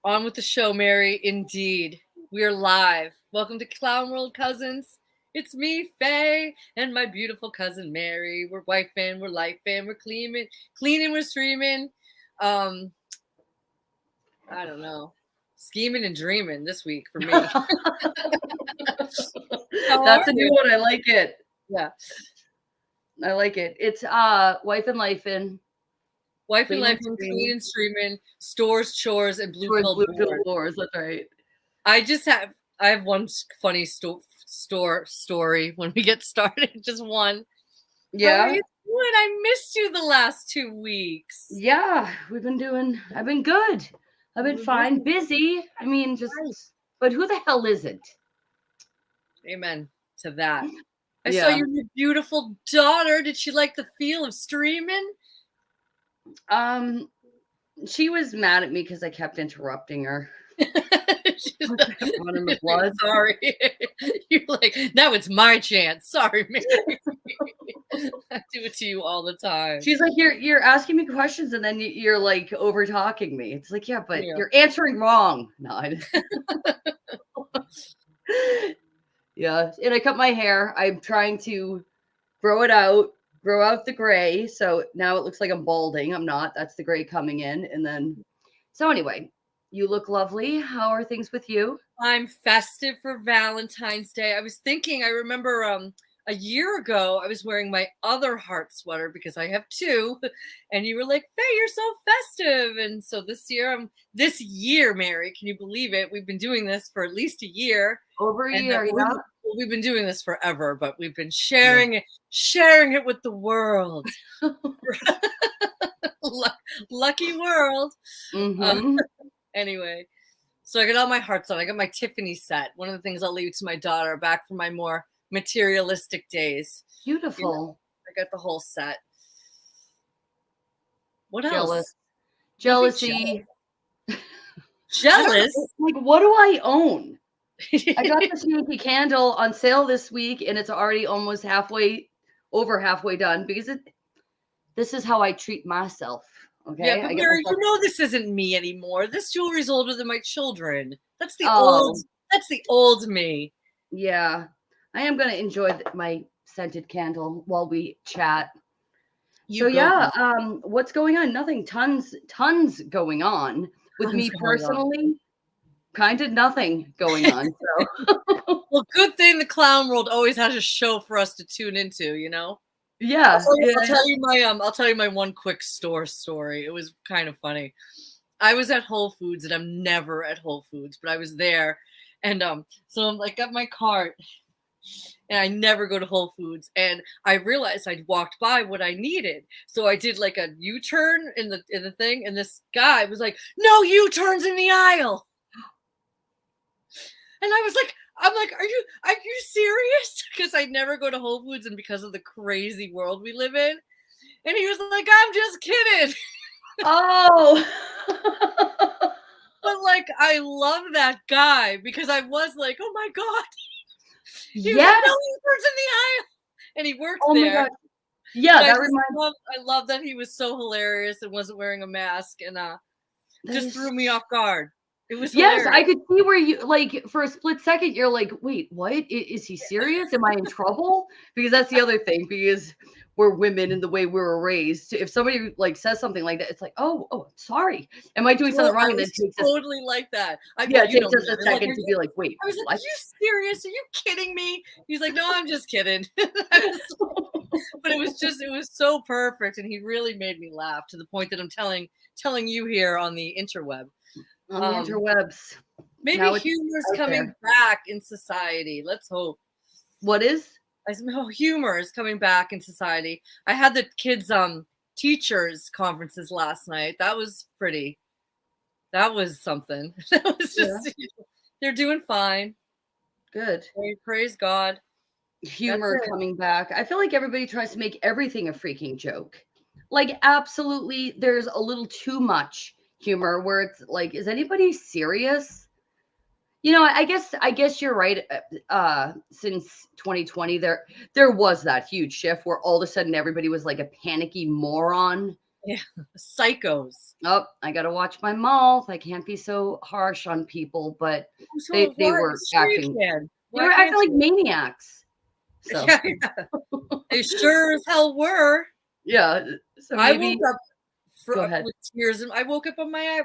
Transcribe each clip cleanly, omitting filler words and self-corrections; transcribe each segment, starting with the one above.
On with the show, Mary. Indeed. We are live. Welcome to Clown World Cousins. It's me, Faye, and my beautiful cousin Mary. We're white fan, we're light fan, we're cleaning, we're streaming. I don't know. Scheming and dreaming this week for me. That's a new one. I like it. Yeah. I like it. It's Wife and Life in. Wife and Life in, clean and streaming, stores, chores, and blue pill boars. That's right. I have one funny story when we get started. Just one. Yeah. How are you doing? I missed you the last 2 weeks. Yeah, I've been good. I've been fine. Busy. I mean, but who the hell isn't? Amen to that. I saw your beautiful daughter. Did she like the feel of streaming? She was mad at me because I kept interrupting her. Sorry. You're like, now it's my chance. Sorry, Mary. I do it to you all the time. She's like, you're asking me questions and then you're like over talking me. It's like, yeah, but you're answering wrong. No, yeah, and I cut my hair. I'm trying to grow out the gray. So now it looks like I'm balding. I'm not. That's the gray coming in. And then, so anyway, you look lovely. How are things with you? I'm festive for Valentine's Day. I was thinking, I remember a year ago, I was wearing my other heart sweater because I have two. And you were like, Faye, you're so festive. And so this year, Mary, can you believe it? We've been doing this for at least a year. Over a year, yeah. We've been doing this forever, but we've been sharing it with the world. Lucky world. Mm-hmm. Anyway, so I got all my hearts on. I got my Tiffany set. One of the things I'll leave to my daughter, back from my more materialistic days. Beautiful. I got the whole set. What else? Jealousy. Jealous? Like, what do I own? I got this Yankee candle on sale this week, and it's already almost over halfway done because this is how I treat myself. Okay. Yeah, but Mary, this isn't me anymore. This jewelry's older than my children. That's the old me. Yeah. I am gonna enjoy my scented candle while we chat. What's going on? Nothing. Tons going on with me personally. Kind of nothing going on. So. Well, good thing the clown world always has a show for us to tune into, you know? Yeah. I'll tell you my one quick store story. It was kind of funny. I was at Whole Foods, and I'm never at Whole Foods, but I was there. And so I'm like, got my cart, and I never go to Whole Foods. And I realized I'd walked by what I needed. So I did like a U-turn in the thing, and this guy was like, no U-turns in the aisle. And I was like, are you serious? Because I never go to Whole Foods, and because of the crazy world we live in. And he was like, I'm just kidding. Oh. But like, I love that guy because I was like, oh my God. He was like, no, he works in the aisle. And he worked there. My God. Yeah, I love that he was so hilarious and wasn't wearing a mask, and just threw me off guard. It was hilarious. I could see where you, like, for a split second, you're like, wait, what? Is he serious? Am I in trouble? Because that's the other thing, because we're women and the way we were raised. If somebody like says something like that, it's like, oh, sorry. Am I doing something wrong? And then it's totally like that. It takes us a second to be like, wait, I was like, are you serious? Are you kidding me? He's like, no, I'm just kidding. But it was so perfect, and he really made me laugh to the point that I'm telling you here on the interweb. On the interwebs. Maybe humor's coming back in society. Let's hope. What is? Humor is coming back in society. I had the kids' teachers conferences last night. That was pretty. That was something. That was just they're doing fine. Good. Praise God. Humor coming back. I feel like everybody tries to make everything a freaking joke. Like, absolutely, there's a little too much humor where it's like, is anybody serious? You know, I guess you're right. Since 2020, there was that huge shift where all of a sudden everybody was like a panicky moron Yeah, psychos. Oh, I gotta watch my mouth. I can't be so harsh on people, but So they why? were Sure, you can. Why acting can't like you? maniacs. So Yeah, yeah. They sure as hell were. yeah, so I woke maybe up go ahead. with tears in. I woke up on my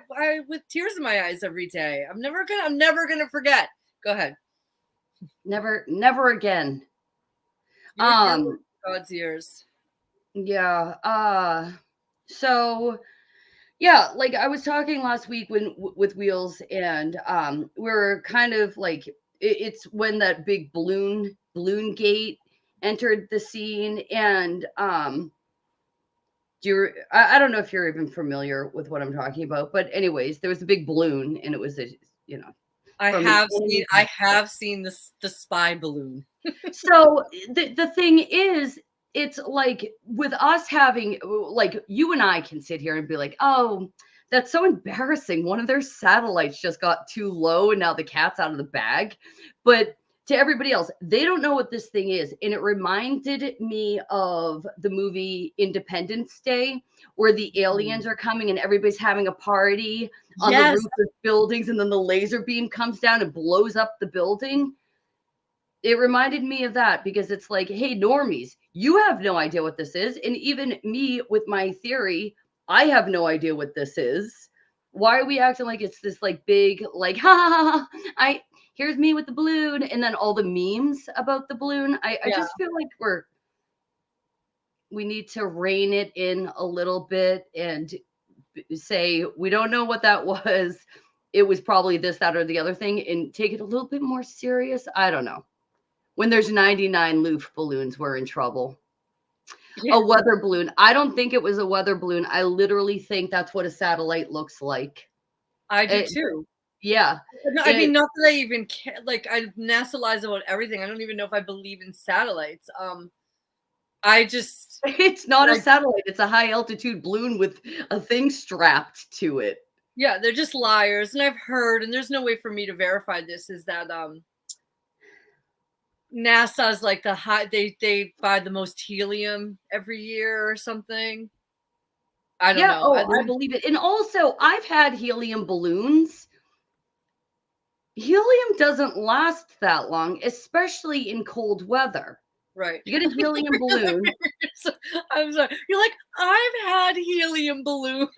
with tears in my eyes every day. I'm never gonna forget. Go ahead. Never again. You're Um, God's ears. yeah. So yeah, like I was talking last week with Wheels, and we're kind of like it's when that big balloon gate entered the scene, and I don't know if you're even familiar with what I'm talking about, but anyways, there was a big balloon, and it was a you know from an enemy. I have seen the spy balloon. So the thing is, it's like with us having like you and I can sit here and be like, oh, that's so embarrassing. One of their satellites just got too low and now the cat's out of the bag. But to everybody else, they don't know what this thing is. And it reminded me of the movie Independence Day, where the aliens are coming and everybody's having a party on the Yes. roof of buildings, and then the laser beam comes down and blows up the building. It reminded me of that because it's like, hey, normies, you have no idea what this is. And even me with my theory, I have no idea what this is. Why are we acting like it's this like big, like, ha ha ha, here's me with the balloon, and then all the memes about the balloon. I Yeah. just feel like we need to rein it in a little bit and say we don't know what that was. It was probably this, that, or the other thing, and take it a little bit more serious. I don't know. When there's 99 Loof balloons, we're in trouble. Yeah. A weather balloon. I don't think it was a weather balloon. I literally think that's what a satellite looks like. I do It, too. yeah. No, I mean, not that I even care. Like, I NASA lies about everything. I don't even know if I believe in satellites. I just It's not a like, satellite. It's a high altitude balloon with a thing strapped to it. yeah, they're just liars. And I've heard, and there's no way for me to verify this, is that NASA's like the high. They buy the most helium every year or something. I don't Yeah. know. Oh, I believe it. And also, I've had helium balloons. Helium doesn't last that long, especially in cold weather. Right. You get a helium balloon. So, I'm sorry. You're like, I've had helium balloons.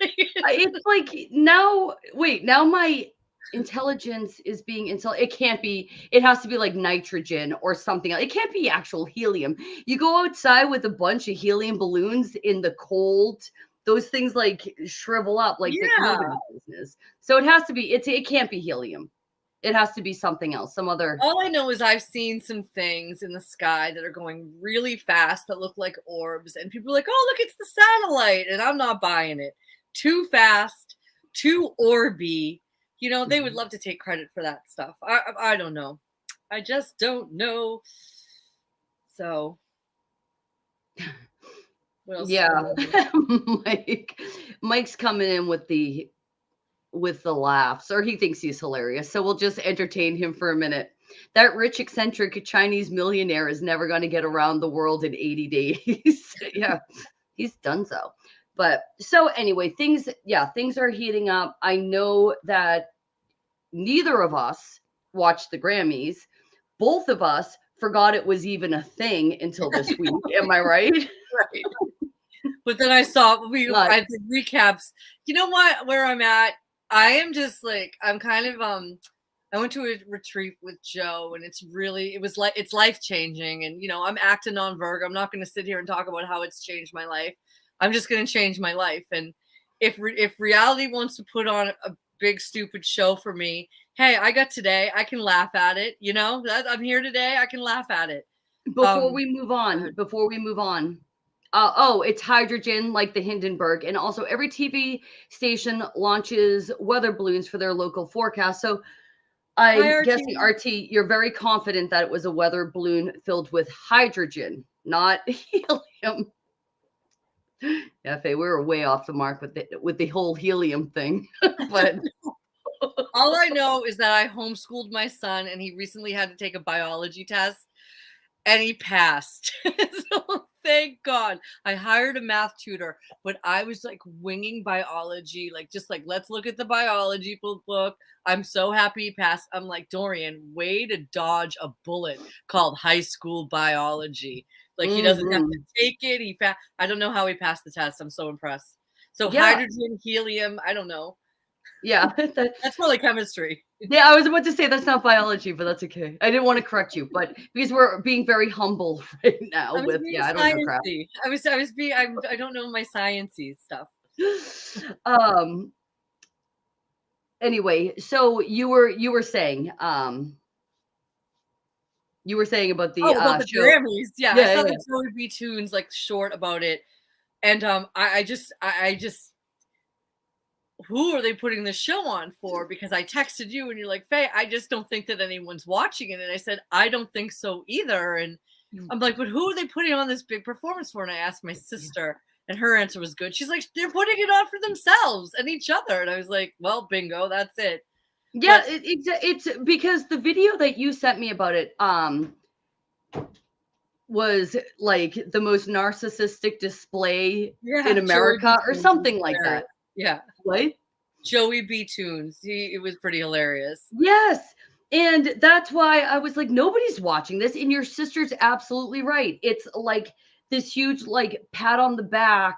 It's like now, wait, now my intelligence is being it can't be, it has to be like nitrogen or something else. It can't be actual helium. You go outside with a bunch of helium balloons in the cold, those things like shrivel up like the Yeah. nobody's business. So it has to be, it can't be helium. It has to be something else, some other. All I know is I've seen some things in the sky that are going really fast that look like orbs, and people are like, "Oh, look, it's the satellite," and I'm not buying it. Too fast, too orby. You know, they would love to take credit for that stuff. I don't know. I just don't know. So, what else? Yeah. Mike Mike's coming in with the laughs, or he thinks he's hilarious. So we'll just entertain him for a minute. That rich, eccentric Chinese millionaire is never going to get around the world in 80 days. Yeah, he's done so. But so anyway, things are heating up. I know that neither of us watched the Grammys. Both of us forgot it was even a thing until this week. Am I right? Right. But then I saw I did recaps. You know what? Where I'm at, I am just like, I'm kind of I went to a retreat with Joe, and it's life changing. And you know, I'm acting on Virgo. I'm not going to sit here and talk about how it's changed my life. I'm just going to change my life. And if reality wants to put on a big stupid show for me, hey, I got today. I can laugh at it. You know, I'm here today. I can laugh at it. Before we move on, it's hydrogen like the Hindenburg. And also, every TV station launches weather balloons for their local forecast. So I'm guessing, RT, you're very confident that it was a weather balloon filled with hydrogen, not helium. Yeah, we were way off the mark with the whole helium thing. But all I know is that I homeschooled my son, and he recently had to take a biology test, and he passed. So Thank God. I hired a math tutor, but I was like winging biology, like just like let's look at the biology book. I'm so happy he passed. I'm like, Dorian, way to dodge a bullet called high school biology. Like he doesn't have to Mhm. take it. I don't know how he passed the test. I'm so impressed. So Yeah, hydrogen, helium, I don't know. yeah. That's probably chemistry. Yeah, I was about to say that's not biology, but that's okay. I didn't want to correct you, but because we're being very humble right now I was with, being yeah, I don't know crap. sciencey. I was being I don't know my sciencey stuff. Um, anyway, so you were saying about the Oh, about the show. Grammys. Yeah, I Yeah, saw yeah, the Joey B. Tunes like short about it. And I just who are they putting the show on for? Because I texted you and you're like, Faye, I just don't think that anyone's watching it. And I said, I don't think so either. And yeah. I'm like, but who are they putting on this big performance for? And I asked my sister, and her answer was good. She's like, they're putting it on for themselves and each other. And I was like, well, bingo, that's it. Yeah, But it's because the video that you sent me about it was like the most narcissistic display in yeah, Joey B. America or Tunes was something like that. hilarious. Yeah. Right? Joey B. Tunes. It was pretty hilarious. Yes. And that's why I was like, nobody's watching this. And your sister's absolutely right. It's like this huge, like, pat on the back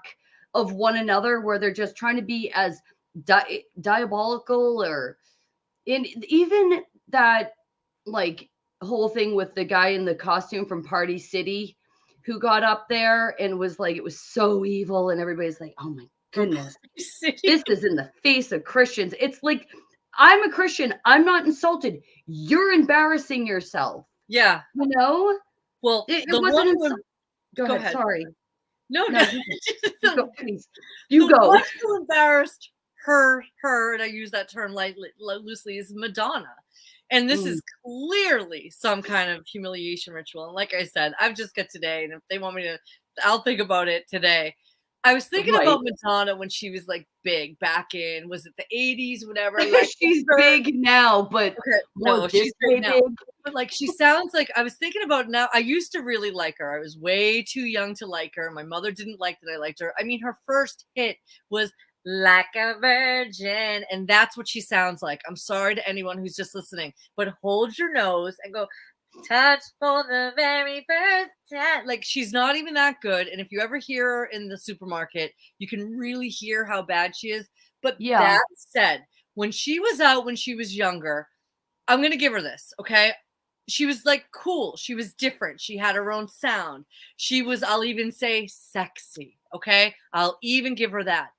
of one another where they're just trying to be as diabolical or in even that, like, whole thing with the guy in the costume from Party City who got up there and was like, it was so evil. And everybody's like, oh my From goodness, Party City. this is in the face of Christians. It's like, I'm a Christian. I'm not insulted. You're embarrassing yourself. Yeah. You know, Well, it the wasn't one insult. who Go go ahead. ahead. Sorry. No, No, no. you go, please. The You go. one who embarrassed her, and I use that term lightly, loosely, is Madonna. And this Mm, is clearly some kind of humiliation ritual. And like I said, I've just got today, and if they want me to, I'll think about it today. I was thinking right. about Madonna when she was like big back in, was it the 80s, whatever? Like She's her, big now, but okay, more no, this she's big way now. big. But like she sounds like I was thinking about now. I used to really like her. I was way too young to like her. My mother didn't like that I liked her. I mean, her first hit was Like a Virgin, and that's what she sounds like. I'm sorry to anyone who's just listening, but hold your nose and go touch for the very first time. Like she's not even that good. And if you ever hear her in the supermarket, you can really hear how bad she is. But Yeah. that said, when she was out when she was younger, I'm gonna give her this, okay? She was like cool. She was different. She had her own sound. She was, I'll even say, sexy. Okay. I'll even give her that.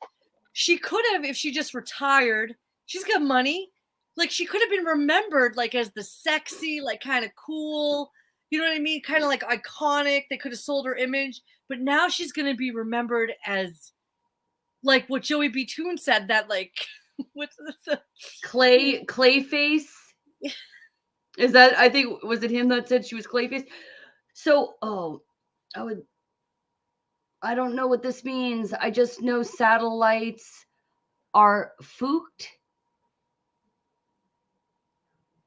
She could have, if she just retired, she's got money. Like she could have been remembered like as the sexy, like kind of cool, you know what I mean? Kind of like iconic. They could have sold her image, but now she's gonna be remembered as like what Joey B. Toon said that like what's the Clayface. Is that, I think, was it him that said she was Clayface? So, oh, I would, I don't know what this means. I just know satellites are fooked.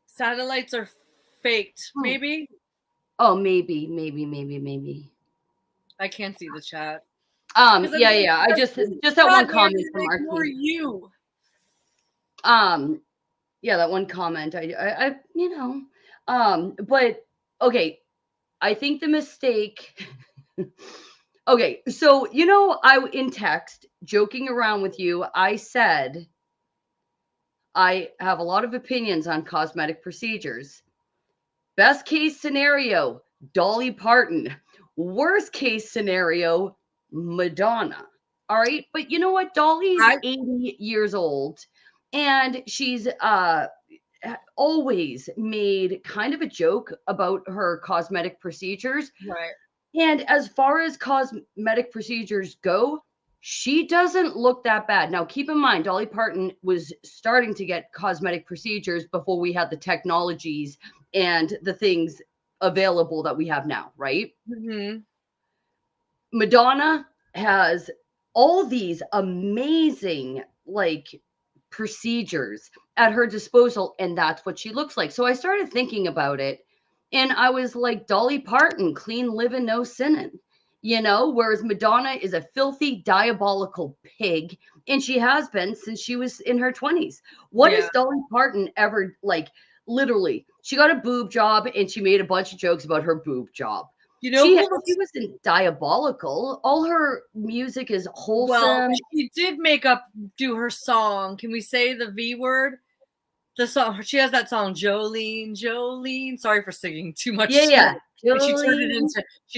satellites are faked, Hmm. maybe? Oh, maybe. I can't see the chat. Because I'm Yeah, like, yeah. I that's just this that one chat where comment from they ignore Marky. you. Yeah, that one comment. But okay. I think the mistake. Okay, so I in text joking around with you. I said I have a lot of opinions on cosmetic procedures. Best case scenario, Dolly Parton. Worst case scenario, Madonna. All right. But you know what? Dolly's I 80 years old and she's always made kind of a joke about her cosmetic procedures. right. And as far as cosmetic procedures go, she doesn't look that bad. Now, keep in mind, Dolly Parton was starting to get cosmetic procedures before we had the technologies and the things available that we have now, right? Hmm. Madonna has all these amazing, like, procedures at her disposal, and that's what she looks like. So I started thinking about it, and I was like, Dolly Parton, clean living, no sinning. whereas Madonna is a filthy, diabolical pig, and she has been since she was in her 20s. What Yeah. has Dolly Parton ever, like, literally, she got a boob job and she made a bunch of jokes about her boob job. You know who She looks wasn't diabolical. All her music is well? wholesome. She did do her song. Can we say the V word? The song she has that song Jolene, Jolene. Sorry for singing too much Yeah, yeah. tonight. But Jolene,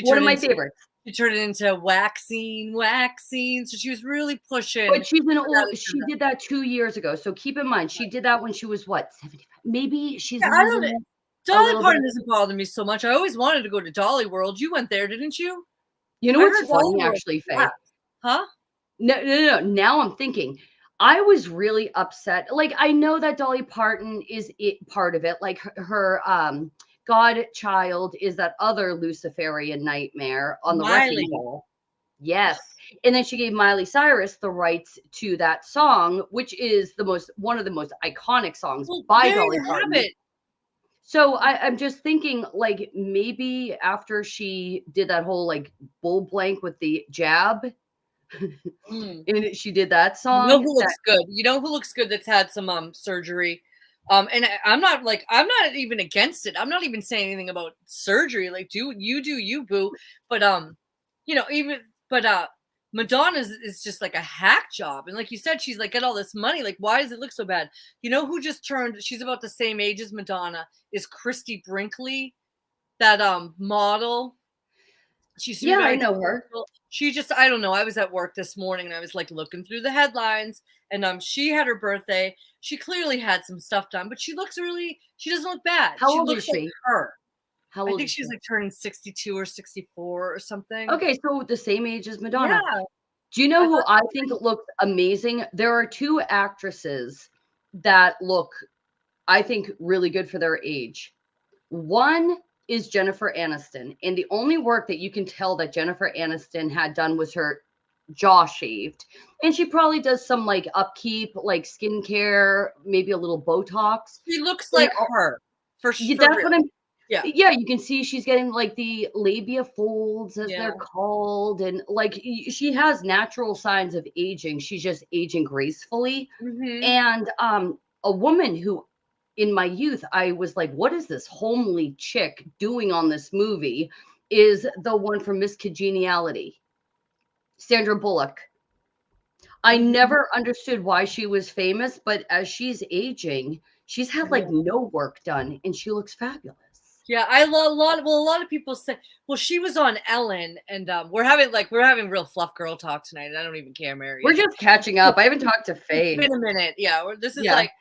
one of my favorites. she turned it into waxing, waxing. So she was really pushing But she's an for that old she agenda. did that 2 years ago, so keep in mind, she did that when she was what, 75? Maybe she's Yeah, a I don't know. Dolly little bit. Parton doesn't bother me so much. I always wanted to go to Dolly World. You went there, didn't you? You know I what's heard Dolly funny World. actually, Yeah. Faye? Huh? No, no, no, no, now I'm thinking, I was really upset. Like, I know that Dolly Parton is part of it. Like her godchild is that other Luciferian nightmare on the wrecking Miley. ball. Yes. And then she gave Miley Cyrus the rights to that song, which is one of the most iconic songs Well, by there Dolly you have Parton. it. So I'm just thinking, like, maybe after she did that whole like bull blank with the jab, Mm. and she did that You know song. who looks good? You know who looks good that's had some surgery? And I'm not even against it. I'm not even saying anything about surgery. Like, do you, boo. But even but Madonna's is just like a hack job. And like you said, she's like got all this money. Like, why does it look so bad? You know who just turned, she's about the same age as Madonna, is Christy Brinkley, that model. She used to be Yeah, I very know her. successful. She just, I don't know. I was at work this morning and I was like looking through the headlines, and she had her birthday. She clearly had some stuff done, but she doesn't look bad. How She old is looks like she? her. How I old think is she's she? like turning 62 or 64 or something. Okay, so the same age as Yeah. Madonna. Do you know I who thought, I think looks amazing? There are two actresses that look, I think, really good for their age. One is Jennifer Aniston, and the only work that you can tell that Jennifer Aniston had done was her jaw shaved. And she probably does some like upkeep, like skincare, maybe a little Botox. she looks And like her yeah, for that's real. what I'm Yeah. yeah, you can see she's getting like the labia folds, as Yeah. they're called, and like she has natural signs of aging. She's just aging gracefully. Hmm. And a woman who in my youth I was like, what is this homely chick doing on this movie, is the one from Miss Congeniality, Sandra Bullock. I Hmm. never understood why she was famous, but as she's aging, she's had like no work done and she looks fabulous. Yeah, I love a lot of people say, well, she was on Ellen, and we're having real fluff girl talk tonight, and I don't even care, Mary. We're just catching up. I haven't talked to It's Faye. been a minute. Yeah, this is Yeah. like,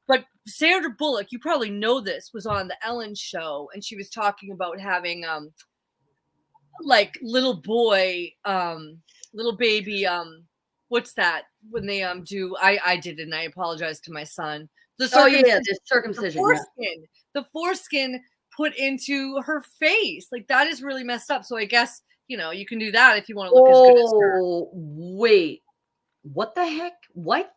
but Sandra Bullock, you probably know this, was on the Ellen show, and she was talking about having like little baby what's that when they do, I did it and I apologize to my son. The Oh yeah, yeah, circumcision, the the circumcision. Yeah. foreskin, the foreskin put into her face. Like, that is really messed up. So I guess, you can do that if you want to look as good as her. Oh wait, what the heck? What?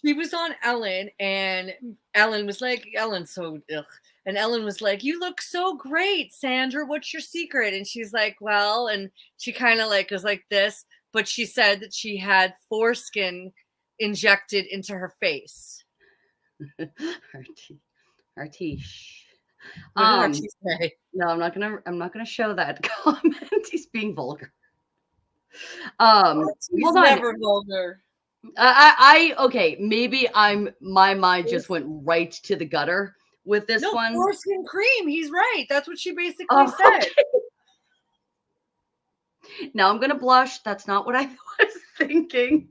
She was on Ellen, and Ellen was like, Ellen's so ugh. And Ellen was like, "You look so great, Sandra. What's your secret?" And she's like, "Well," and she kind of like was like this, but she said that she had foreskin injected into her face. Artie, Artie. Shh. What did Archie say? No, I'm not gonna show that comment. He's being vulgar. Archie's Hold on. never vulgar. Okay, maybe my mind just went right to the gutter with this No, one. foreskin cream. He's right. That's what she basically Oh, said. okay. Now I'm gonna blush. That's not what I was thinking.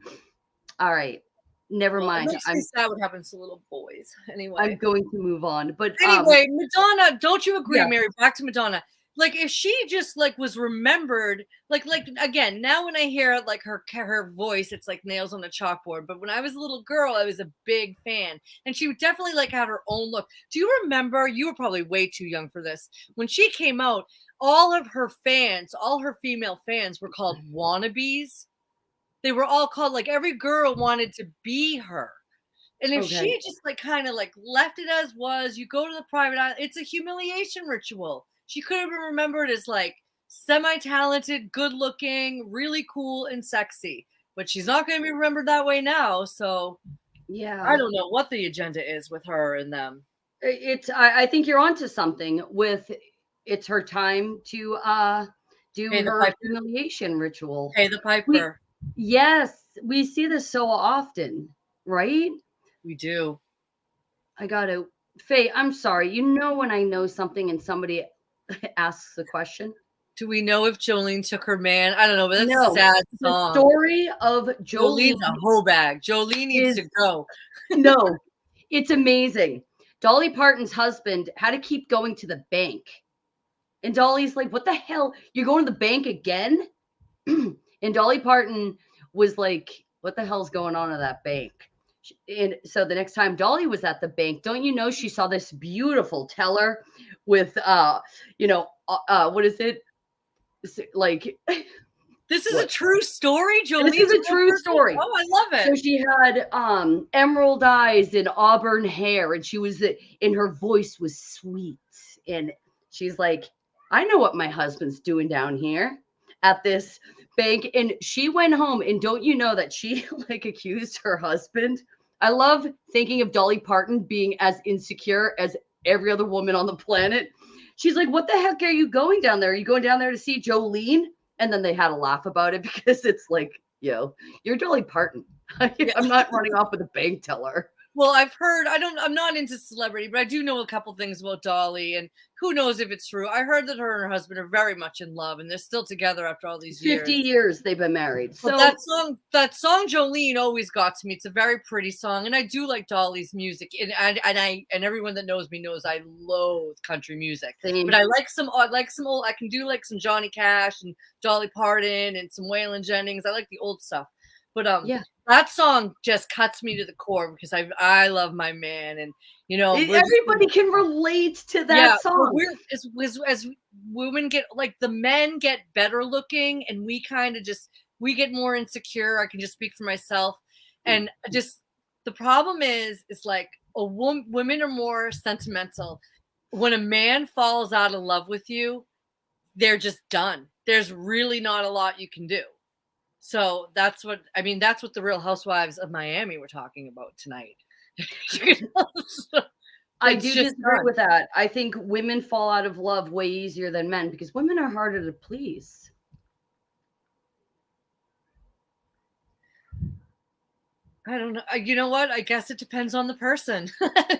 All right. Never Well, it mind. makes me sad what happens to little boys. I'm Anyway. going to move on. But Anyway, Madonna, don't you agree, yeah. Mary? Back to Madonna. Like, if she just like was remembered, like again, now when I hear like her voice, it's like nails on a chalkboard. But when I was a little girl, I was a big fan, and she definitely like had her own look. Do you remember? You were probably way too young for this. When she came out, all of her fans, all her female fans, were called wannabes. They were all called, like, every girl wanted to be her. And if Okay. she just like kind of like left it as was, you go to the private island, it's a humiliation ritual. She could have been remembered as like semi-talented, good-looking, really cool and sexy. But she's not going to be remembered that way now. So I Yeah. don't know what the agenda is with her and them. I think you're onto something with it's her time to do Pay the her piper. humiliation ritual. Pay the We piper. yes, we see this so often, right? We do. I gotta Faye, I'm sorry. You know when I know something and somebody asks a question? Do we know if Jolene took her man? I don't know, but that's a No. sad The song. story of Jolene Jolene's a hoe bag. Jolene needs to is go. no, it's amazing. Dolly Parton's husband had to keep going to the bank. And Dolly's like, "What the hell? You're going to the bank again?" And Dolly Parton was like, "What the hell's going on at that bank?" And so the next time Dolly was at the bank, don't you know she saw this beautiful teller with what is it? Like This is a what? true story. This Jolene's is a a real true person? story. Oh, I love So it. she had emerald eyes and auburn hair, and and her voice was sweet. And she's like, I know what my husband's doing down here at this bank. And she went home, and don't you know that she like accused her husband? I love thinking of Dolly Parton being as insecure as every other woman on the planet. She's like, what the heck are you going down there? Are you going down there to see Jolene? And then they had a laugh about it because it's like, you're Dolly Parton. Yeah. I'm not running off with a bank teller. Well, I've heard, I'm not into celebrity, but I do know a couple things about Dolly, and who knows if it's true. I heard that her and her husband are very much in love and they're still together after all these 50 years. years they've been married. But So that song Jolene always got to me. It's a very pretty song, and I do like Dolly's music. And everyone that knows me knows I loathe country music. same. But I like some old. I can do like some Johnny Cash and Dolly Parton and some Waylon Jennings. I like the old stuff. But Yeah. that song just cuts me to the core because I love my man, and Everybody can relate to that yeah, song. as women get, like, the men get better looking, and we get more insecure. I can just speak for myself, and just the problem is like women are more sentimental. When a man falls out of love with you, they're just done. There's really not a lot you can do. So that's what the Real Housewives of Miami were talking about tonight. So I it's do just disagree done. with that. I think women fall out of love way easier than men because women are harder to please. I don't know. You know what? I guess it depends on the person,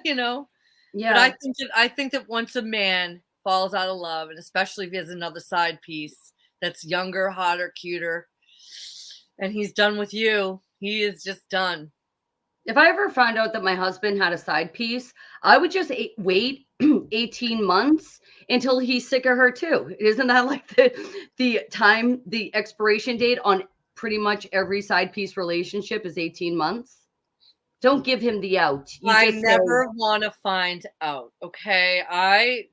you know. But Yeah. I think that once a man falls out of love, and especially if he has another side piece that's younger, hotter, cuter, and he's done with you, he is just done. If I ever found out that my husband had a side piece, I would just wait 18 months until he's sick of her too. Isn't that like the expiration date on pretty much every side piece relationship is 18 months? Don't give him the out. You I just say, never want to find out. Okay.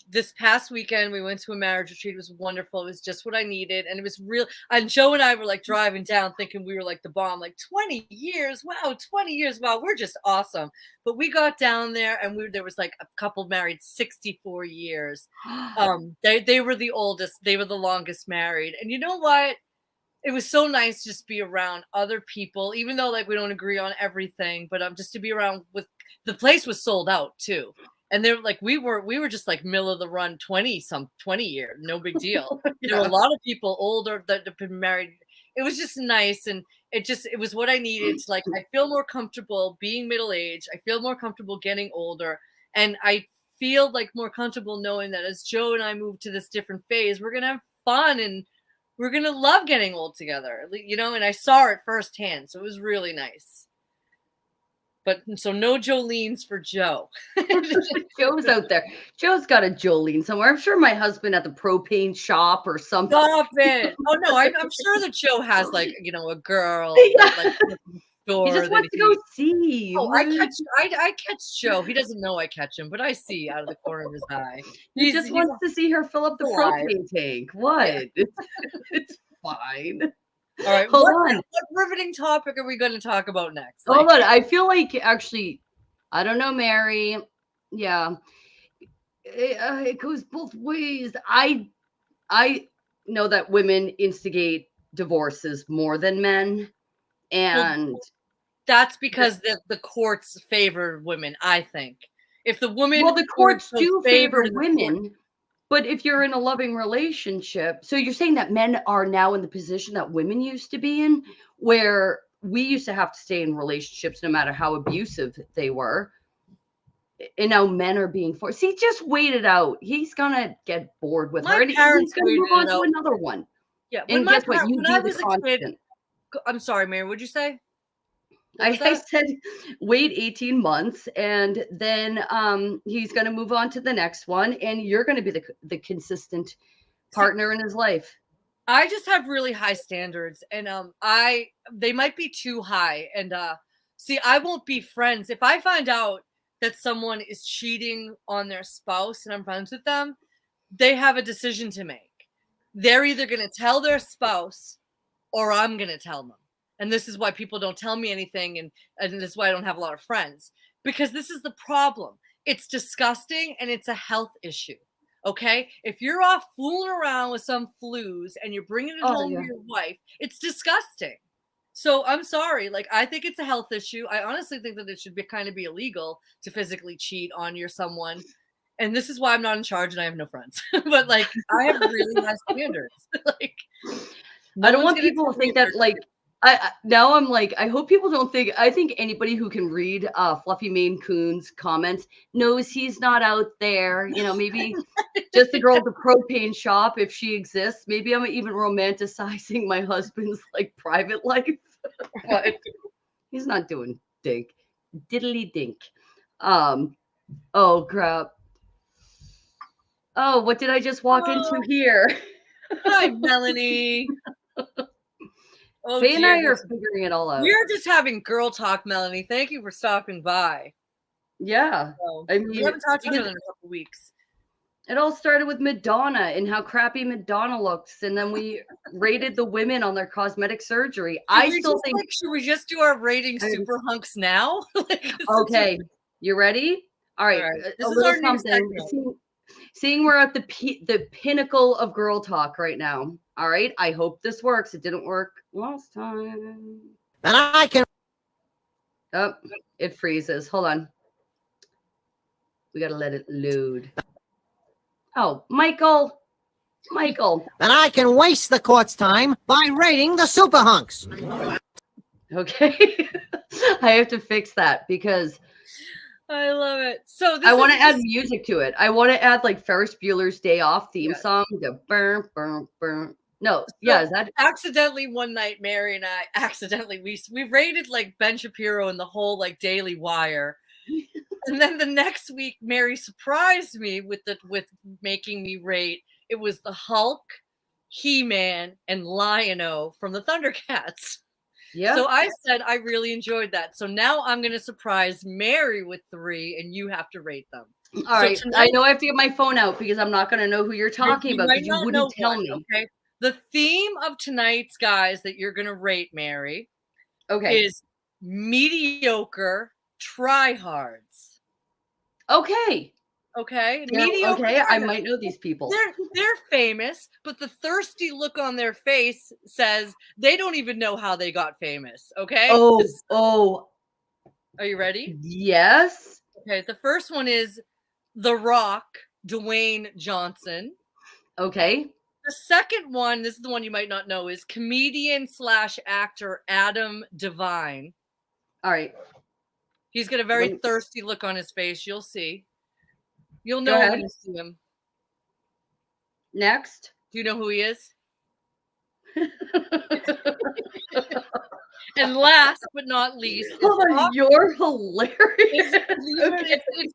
This past weekend we went to a marriage retreat. It was wonderful. It was just what I needed, and it was real. And Joe and I were like driving down thinking we were like the bomb, like 20 years, wow, 20 years, wow, we're just awesome. But we got down there, and there was like a couple married 64 years. They were the oldest, they were the longest married. And you know what, it was so nice to just be around other people, even though like we don't agree on everything, but just to be around with, the place was sold out too. And they're like, we were just like middle of the run 20 year, no big deal. There were a lot of people older that have been married. It was just nice, and it was what I needed to, like, I feel more comfortable being middle-aged. I feel more comfortable getting older, and I feel like more comfortable knowing that as Joe and I move to this different phase, we're gonna have fun and we're gonna love getting old together, you know. And I saw it firsthand, so it was really nice. But so no Jolene's for Joe. Joe's out there. Joe's got a Jolene somewhere. I'm sure my husband at the propane shop or something. Stop it! Oh no, I'm sure that Joe has, like, a girl Yeah. that, like, He just wants to go see. Oh, I catch Joe. He doesn't know I catch him, but I see out of the corner of his eye. He just wants to see her fill up the alive. propane tank. What? Yeah. It's fine. All right, Hold on. what riveting topic are we going to talk about next? Hold on. I feel like actually, I don't know, Mary. Yeah, it goes both ways. I know that women instigate divorces more than men. Well, And that's because the courts favor women, I think. If the woman well, the weren't courts so do favor favored in the court, women, but if you're in a loving relationship, so you're saying that men are now in the position that women used to be in, where we used to have to stay in relationships no matter how abusive they were. And now men are being forced. He just wait it out. He's gonna get bored with her my and he's parents gonna waited move on it to out. another one. Yeah, And guess what? You when I be the was a kid, constant. I'm sorry, Mary, what'd you say? What was I that? said wait 18 months and then he's going to move on to the next one and you're going to be the consistent See, partner in his life. I just have really high standards, and they might be too high. And see, I won't be friends if I find out that someone is cheating on their spouse and I'm friends with them. They have a decision to make. They're either going to tell their spouse or I'm going to tell them. And this is why people don't tell me anything. And this is why I don't have a lot of friends, because this is the problem. It's disgusting and it's a health issue. Okay. If you're off fooling around with some flus and you're bringing it Oh home yeah. to your wife, it's disgusting. So I'm sorry. Like, I think it's a health issue. I honestly think that it should be kind of be illegal to physically cheat on your someone. And this is why I'm not in charge and I have no friends. But like, I have really high standards. Like, I no don't one's want gonna people tell to me think if they're that like now I'm like I hope people don't think I think anybody who can read Fluffy Maine Coon's comments knows he's not out there. You know, maybe just the girl at the propane shop if she exists. Maybe I'm even romanticizing my husband's like private life. But he's not doing dink. Diddly dink. Oh crap. Oh, what did I just walk into Oh, here? hi, Melanie. Oh Faye and dear, I are figuring it all out. we're just having girl talk, Melanie. Thank you for stopping by. Yeah. So, I we mean, haven't talked to each because other in a couple weeks. it all started with Madonna and how crappy Madonna looks, and then we rated the women on their cosmetic surgery. I still think Should we just do our rating I- super hunks now? Like, okay, you ready? All all right, right. a This is little our new something. segment. Seeing we're at the pinnacle of girl talk right now. All right, I hope this works. It didn't work last time. And I can. Oh, it freezes. Hold on. We gotta let it load. Oh, Michael. And I can waste the court's time by rating the super hunks. Okay. I have to fix that because I love it. So I want to add music to it. I want to add like Ferris Bueller's Day Off theme song. The burn, burn, burn. No, yeah, is that accidentally one night, Mary and I accidentally we rated like Ben Shapiro and the whole like Daily Wire. And then the next week, Mary surprised me with making me rate. It was the Hulk, He-Man, and Lion-O from the Thundercats. yeah? So I said I really enjoyed that. So now I'm going to surprise Mary with 3, and you have to rate them. All right. tonight, I know I have to get my phone out because I'm not going to know who you're talking about because you wouldn't tell me. Okay. The theme of tonight's guys that you're going to rate, Mary, is mediocre tryhards. Okay. Okay. Yeah, mediocre. Okay. I might know these people. They're famous, but the thirsty look on their face says they don't even know how they got famous. Okay. Oh. Are you ready? Yes. Okay. The first one is The Rock, Dwayne Johnson. Okay. The second one, this is the one you might not know, is comedian/actor Adam Devine. All right. He's got a very thirsty look on his face. You'll see. You'll know when you see him. Next. Do you know who he is? And last but not least, you're hilarious. It's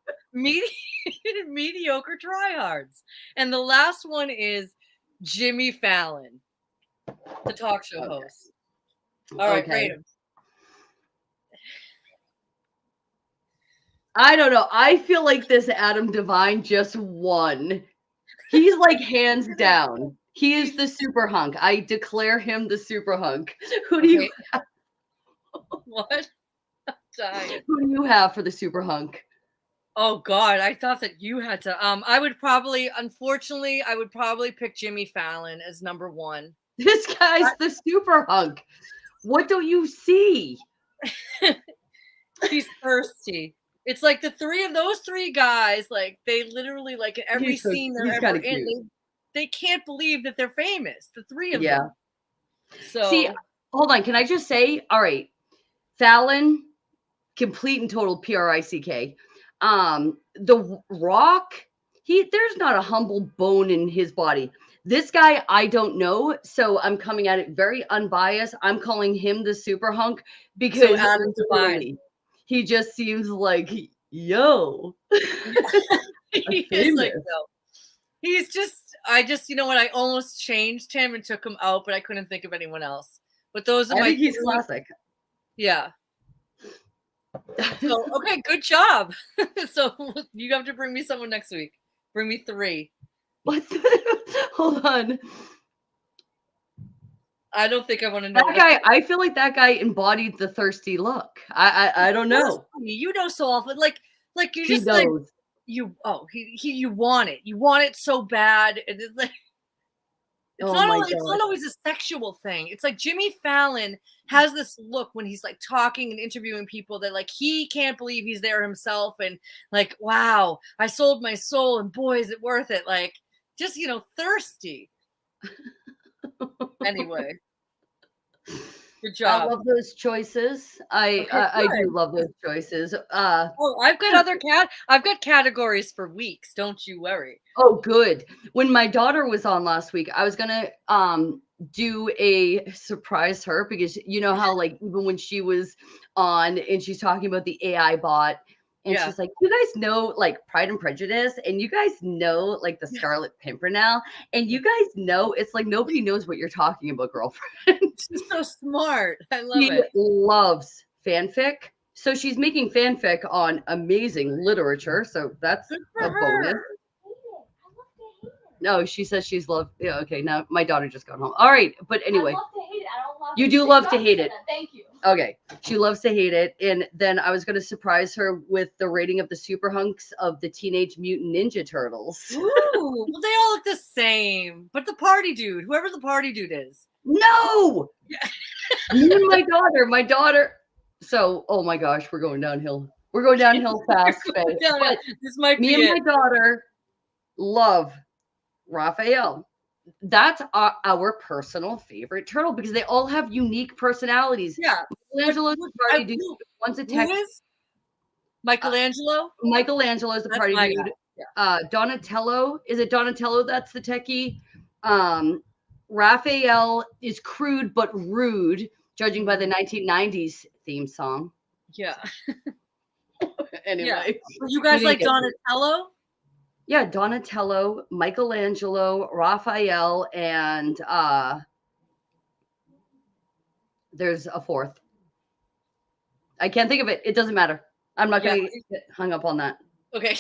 mediocre tryhards. And the last one is Jimmy Fallon, the talk show host. All right, rate him. I don't know. I feel like this Adam Devine just won. He's like hands down. He is the super hunk. I declare him the super hunk. Who do you have? What? I'm dying. Who do you have for the super hunk? Oh God, I thought that you had to. I would probably, unfortunately, I would probably pick Jimmy Fallon as number one. This guy's the super hunk. What don't you see? He's thirsty. It's like the three of those three guys, like they literally, like every scene they're ever in, they can't believe that they're famous. The three of them. So see, hold on. Can I just say, all right, Fallon, complete and total PRICK. The Rock, there's not a humble bone in his body. This guy, I don't know, so I'm coming at it very unbiased. I'm calling him the super hunk because he just seems like, yo. He is like, no. He's just, you know what? I almost changed him and took him out, but I couldn't think of anyone else. But those are I think he's classic. Yeah. So, okay, good job. So you have to bring me someone next week. Bring me 3. What? Hold on. I don't think I want to know that guy. I feel like that guy embodied the thirsty look. I don't know. You know, so often, like you're just like you. Oh, you want it. You want it so bad, and it's like it's not always a sexual thing. It's like Jimmy Fallon has this look when he's like talking and interviewing people that like he can't believe he's there himself, and like, wow, I sold my soul, and boy, is it worth it. Like, just, you know, thirsty. Anyway, good job. I love those choices. I do love those choices. I've got categories for weeks. Don't you worry. Oh, good. When my daughter was on last week, I was gonna do a surprise her because you know how like even when she was on and she's talking about the AI bot. And she's like, you guys know like Pride and Prejudice, and you guys know like the Scarlet Pimpernel, and you guys know it's like nobody knows what you're talking about, girlfriend. She's so smart. I love it. She loves fanfic. So she's making fanfic on amazing literature. So that's a bonus. No, she says she's loved. Yeah, okay. Now my daughter just got home. All right, but anyway, I love to hate it. I don't love you do love to hate it. Thank you. Okay, she loves to hate it, and then I was going to surprise her with the rating of the super hunks of the Teenage Mutant Ninja Turtles. Ooh, well, they all look the same, but the party dude, whoever the party dude is. No, me and my daughter. So, oh my gosh, we're going downhill. We're going downhill fast. This might be me and my daughter love Raphael. That's our personal favorite turtle because they all have unique personalities. Yeah. Michelangelo's the party dude. One's a tech. Michelangelo? Michelangelo is the party dude. Yeah. Donatello. Is it Donatello that's the techie? Raphael is crude but rude, judging by the 1990s theme song. Yeah. Anyway. Yeah. You guys like Donatello? Yeah, Donatello, Michelangelo, Raphael, and there's a fourth. I can't think of it. It doesn't matter. I'm not going to get hung up on that. Okay.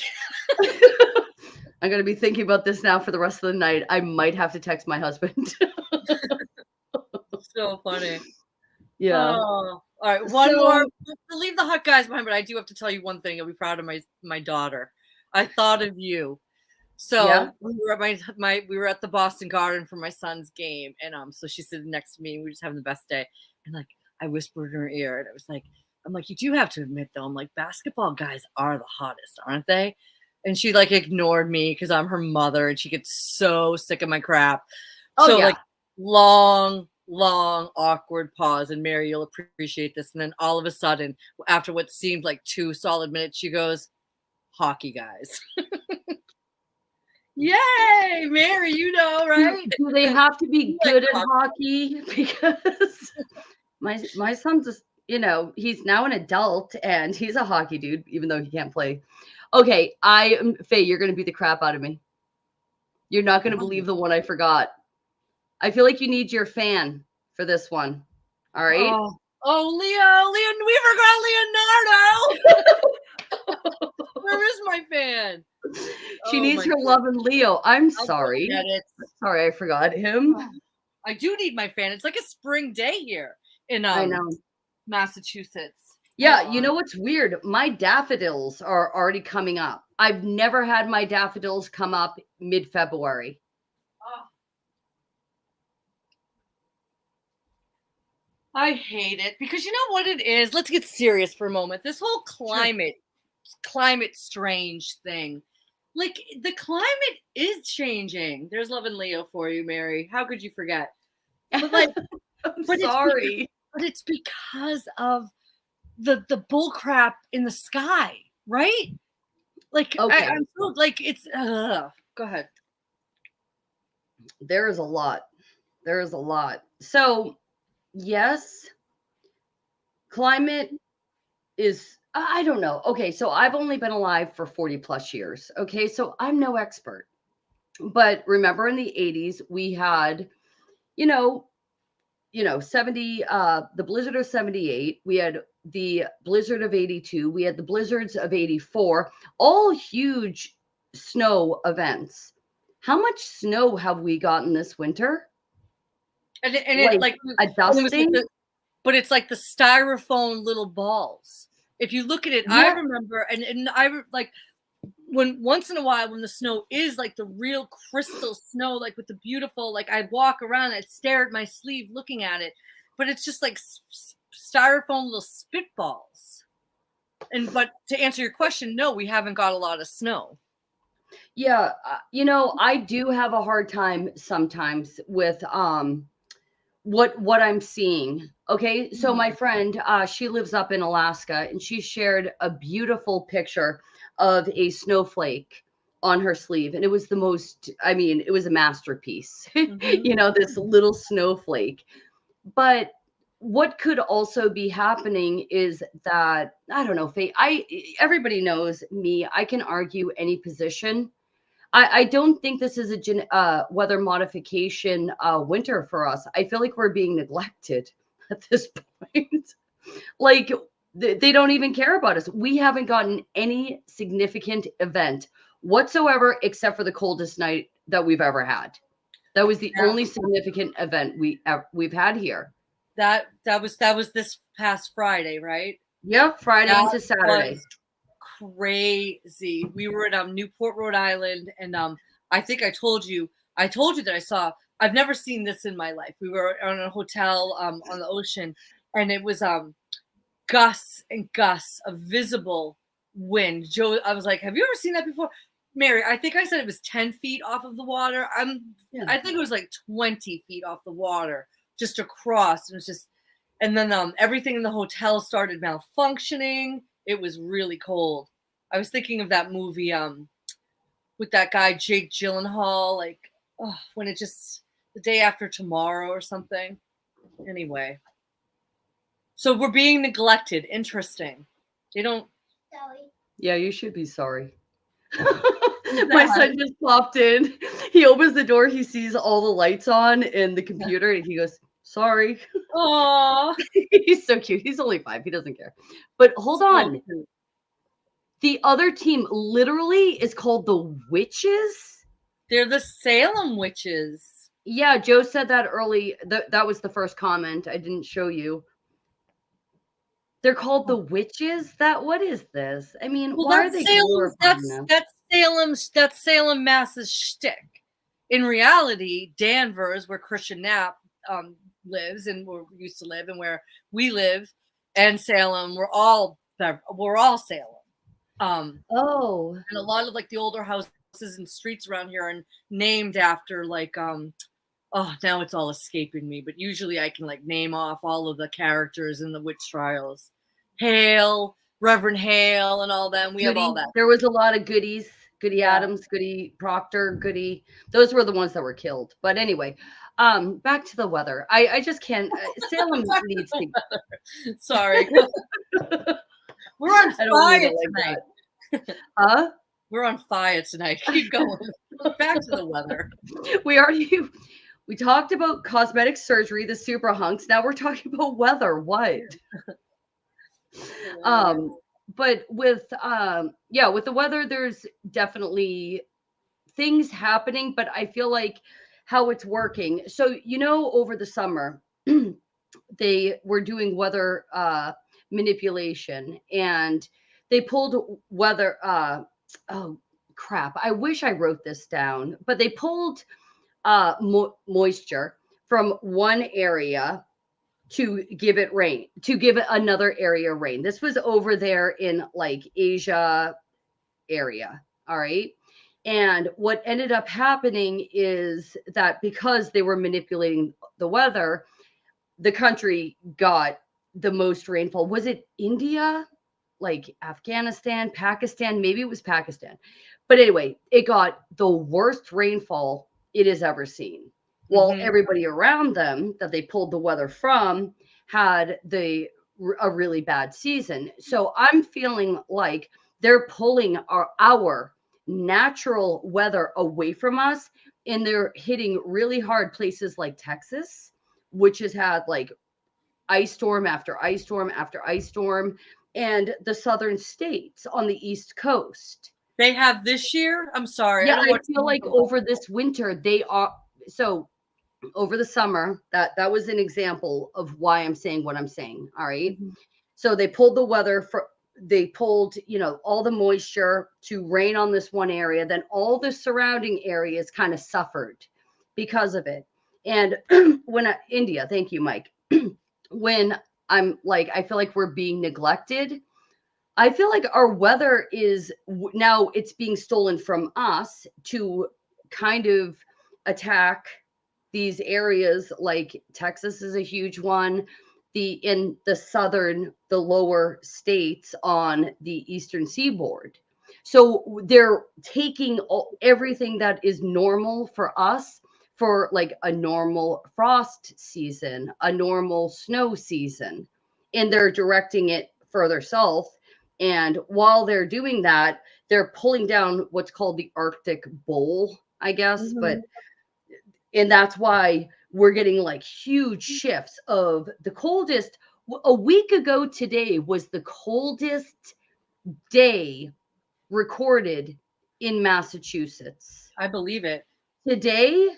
I'm going to be thinking about this now for the rest of the night. I might have to text my husband. So funny. Yeah. Oh. All right. One more. We'll leave the hot guys behind, but I do have to tell you one thing. I'll be proud of my daughter. I thought of you. So we were at we were at the Boston Garden for my son's game, and so she's sitting next to me, and we were just having the best day. And like I whispered in her ear, and I was like, I'm like, you do have to admit though, I'm like, basketball guys are the hottest, aren't they? And she like ignored me because I'm her mother, and she gets so sick of my crap. Like long awkward pause, and Mary, you'll appreciate this. And then all of a sudden, after what seemed like 2 solid minutes, she goes, hockey guys. Yay, Mary, you know, right? Do they have to be good at hockey? Because my son's just, you know, he's now an adult and he's a hockey dude, even though he can't play. Okay, Faye, you're going to beat the crap out of me. You're not going to believe the one I forgot. I feel like you need your fan for this one. All right? Oh, we forgot Leonardo. Where is my fan? She needs her love and Leo. I'm sorry. Sorry, I forgot him. I do need my fan. It's like a spring day here in I know. Massachusetts. Yeah, you know what's weird? My daffodils are already coming up. I've never had my daffodils come up mid-February. Oh, I hate it because you know what it is? Let's get serious for a moment. This whole climate strange thing. Like the climate is changing. There's Love and Leo for you, Mary. How could you forget? But like I'm but sorry. it's because of the bull crap in the sky, right? Like Okay. I'm so like it's go ahead. There is a lot. There is a lot. So, yes, climate is, I don't know. Okay, so I've only been alive for 40 plus years. Okay, so I'm no expert. But remember in the 80s, we had, you know, 70, the blizzard of 78, we had the blizzard of 82, we had the blizzards of 84, all huge snow events. How much snow have we gotten this winter? And it Like a and it was like dusting? but it's like the styrofoam little balls. If you look at it, I Yeah. remember, and like when once in a while when the snow is like the real crystal snow, like with the beautiful, like I'd walk around, I'd stare at my sleeve looking at it, but it's just like styrofoam little spitballs. But to answer your question, no, we haven't got a lot of snow. Yeah, I do have a hard time sometimes with what I'm seeing. Okay, so my friend, she lives up in Alaska, and she shared a beautiful picture of a snowflake on her sleeve, and it was the most. I mean, it was a masterpiece. This little snowflake. But what could also be happening is that I don't know, Faye. Everybody knows me. I can argue any position. I don't think this is a weather modification winter for us. I feel like we're being neglected at this point. Like they don't even care about us. We haven't gotten any significant event whatsoever except for the coldest night that we've ever had. That was the only significant event we've had here. That was this past Friday, right? Yep, Friday That into Saturday. was crazy. We were at Newport, Rhode Island, and I think I told you that I've never seen this in my life. We were on a hotel on the ocean, and it was gusts and gusts of visible wind. Joe, I was like, have you ever seen that before? Mary, I think I said it was 10 feet off of the water. I think it was like 20 feet off the water, just across. It was just, and then everything in the hotel started malfunctioning. It was really cold. I was thinking of that movie with that guy Jake Gyllenhaal, like when it just the day after tomorrow or something. Anyway, so we're being neglected. Interesting. They don't. Yeah, you should be sorry. My son just popped in. He opens the door. He sees all the lights on in the computer, and he goes, "Sorry." Aww. He's so cute. He's only 5. He doesn't care. But hold on. The other team literally is called the Witches. They're the Salem Witches. Yeah, Joe said that early. That was the first comment. I didn't show you. They're called the Witches. What is this? I mean, well, why are they glorifying them? That's Salem, Mass's shtick. In reality, Danvers, where Christian Knapp lives and where we used to live, and where we live, and Salem, we're all Salem. And a lot of like the older houses and streets around here are named after like now it's all escaping me, but usually I can like name off all of the characters in the witch trials. Hale, Reverend Hale, and all them. We have all that. There was a lot of goodies. Goody Adams, Goody Proctor, Goody. Those were the ones that were killed. But anyway, back to the weather. I just can't. Salem needs to. Sorry. We're on fire tonight. Huh? We're on fire tonight. Keep going. Back to the weather. We talked about cosmetic surgery, the super hunks. Now we're talking about weather. What? But with the weather, there's definitely things happening, but I feel like how it's working. So, over the summer, they were doing weather manipulation, and they pulled weather. Oh crap! I wish I wrote this down, but they pulled moisture from one area to give it rain, to give it another area rain. This was over there in like Asia area. All right. And what ended up happening is that because they were manipulating the weather, the country got the most rainfall. Was it India? Like Afghanistan, Pakistan? Maybe it was Pakistan. But anyway, it got the worst rainfall it has ever seen. While everybody around them that they pulled the weather from had a really bad season. So I'm feeling like they're pulling our natural weather away from us, and they're hitting really hard places like Texas, which has had like ice storm after ice storm after ice storm, and the southern states on the East Coast. They have this year? I'm sorry. Yeah, I feel like over this winter, they are so over the summer, that was an example of why I'm saying what I'm saying. All right. So they pulled the weather they pulled, all the moisture to rain on this one area. Then all the surrounding areas kind of suffered because of it. And India, thank you, Mike. When I'm like, I feel like we're being neglected. I feel like our weather is now it's being stolen from us to kind of attack these areas. Like Texas is a huge one. In the lower states on the eastern seaboard. So they're taking everything that is normal for us, for like a normal frost season, a normal snow season, and they're directing it further south. And while they're doing that, they're pulling down what's called the Arctic Bowl, I guess. And that's why we're getting like huge shifts of the coldest. A week ago today was the coldest day recorded in Massachusetts. I believe it. Today,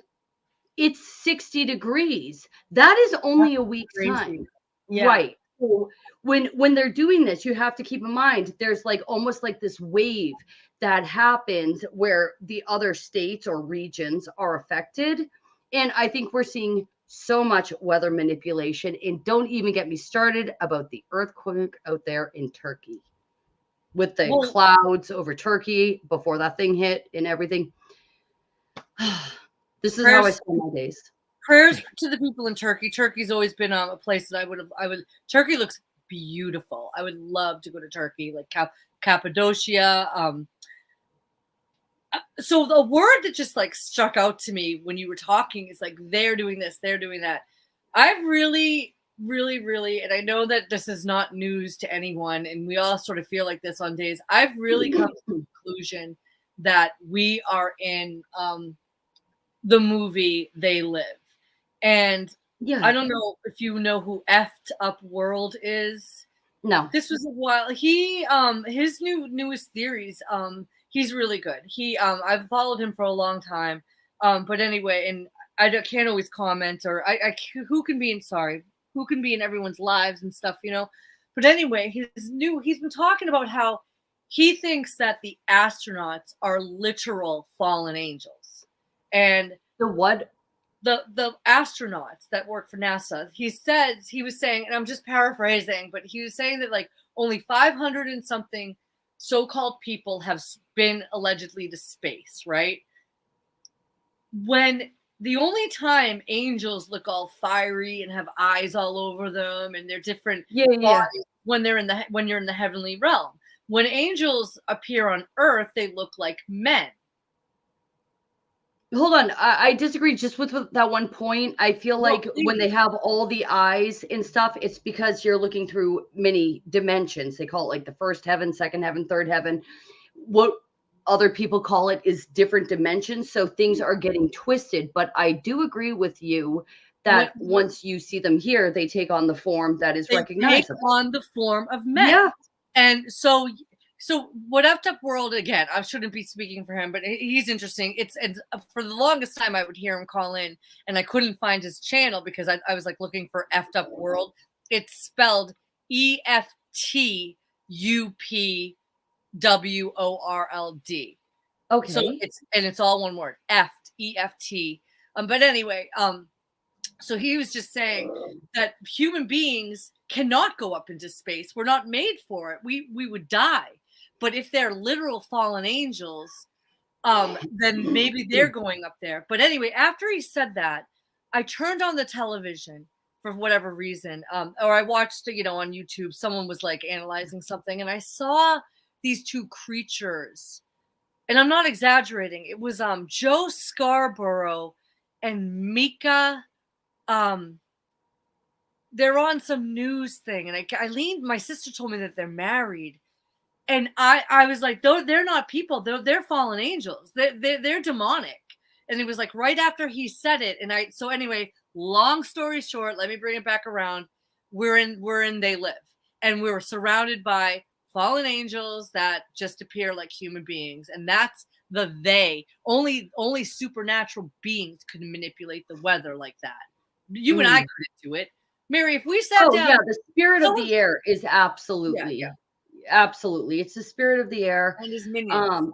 it's 60 degrees. That is only a week's time. Yeah. Right. So when they're doing this, you have to keep in mind there's like almost like this wave that happens where the other states or regions are affected. And I think we're seeing so much weather manipulation. And don't even get me started about the earthquake out there in Turkey with the clouds over Turkey before that thing hit and everything. This is how I spend my days. Prayers to the people in Turkey. Turkey's always been a place that Turkey looks beautiful. I would love to go to Turkey, like Cappadocia. So the word that just like struck out to me when you were talking is like, they're doing this, they're doing that. I've really, and I know that this is not news to anyone, and we all sort of feel like this on days. I've really come to the conclusion that we are in the movie They Live. And I don't know if you know who Effed Up World is. No. This was a while. He his newest theories, he's really good. I've followed him for a long time. But anyway, and I can't always comment, or who can be in everyone's lives and stuff, But anyway, he's been talking about how he thinks that the astronauts are literal fallen angels. And the what? The astronauts that work for NASA, he was saying, and I'm just paraphrasing, but he was saying that like only 500 and something so-called people have been allegedly to space, right? When the only time angels look all fiery and have eyes all over them and they're different bodies when you're in the heavenly realm. When angels appear on Earth, they look like men. Hold on. I disagree just with that one point. I feel like when they have all the eyes and stuff, it's because you're looking through many dimensions. They call it like the first heaven, second heaven, third heaven. What other people call it is different dimensions. So things are getting twisted. But I do agree with you that once you see them here, they take on the form that is recognizable. Take on the form of men. Yeah. And so what Effed Up World, again, I shouldn't be speaking for him, but he's interesting. It's for the longest time I would hear him call in and I couldn't find his channel because I was like looking for Effed Up World. It's spelled EFT FTUPWORLD. Okay. So it's all one word, EFT. But anyway, so he was just saying that human beings cannot go up into space. We're not made for it. We would die. But if they're literal fallen angels, then maybe they're going up there. But anyway, after he said that, I turned on the television for whatever reason, or I watched, on YouTube, someone was like analyzing something, and I saw these two creatures, and I'm not exaggerating. It was Joe Scarborough and Mika. They're on some news thing, and I leaned. My sister told me that they're married, and I was like, they're not people. They're fallen angels. They're demonic. And it was like right after he said it, and so anyway, long story short, let me bring it back around. We're in They Live, and we were surrounded by fallen angels that just appear like human beings, and that's the they. Only supernatural beings could manipulate the weather like that. You and I couldn't do it. Mary, if we sat down. Yeah, the spirit of the air is absolutely, absolutely. It's the spirit of the air. And his minions.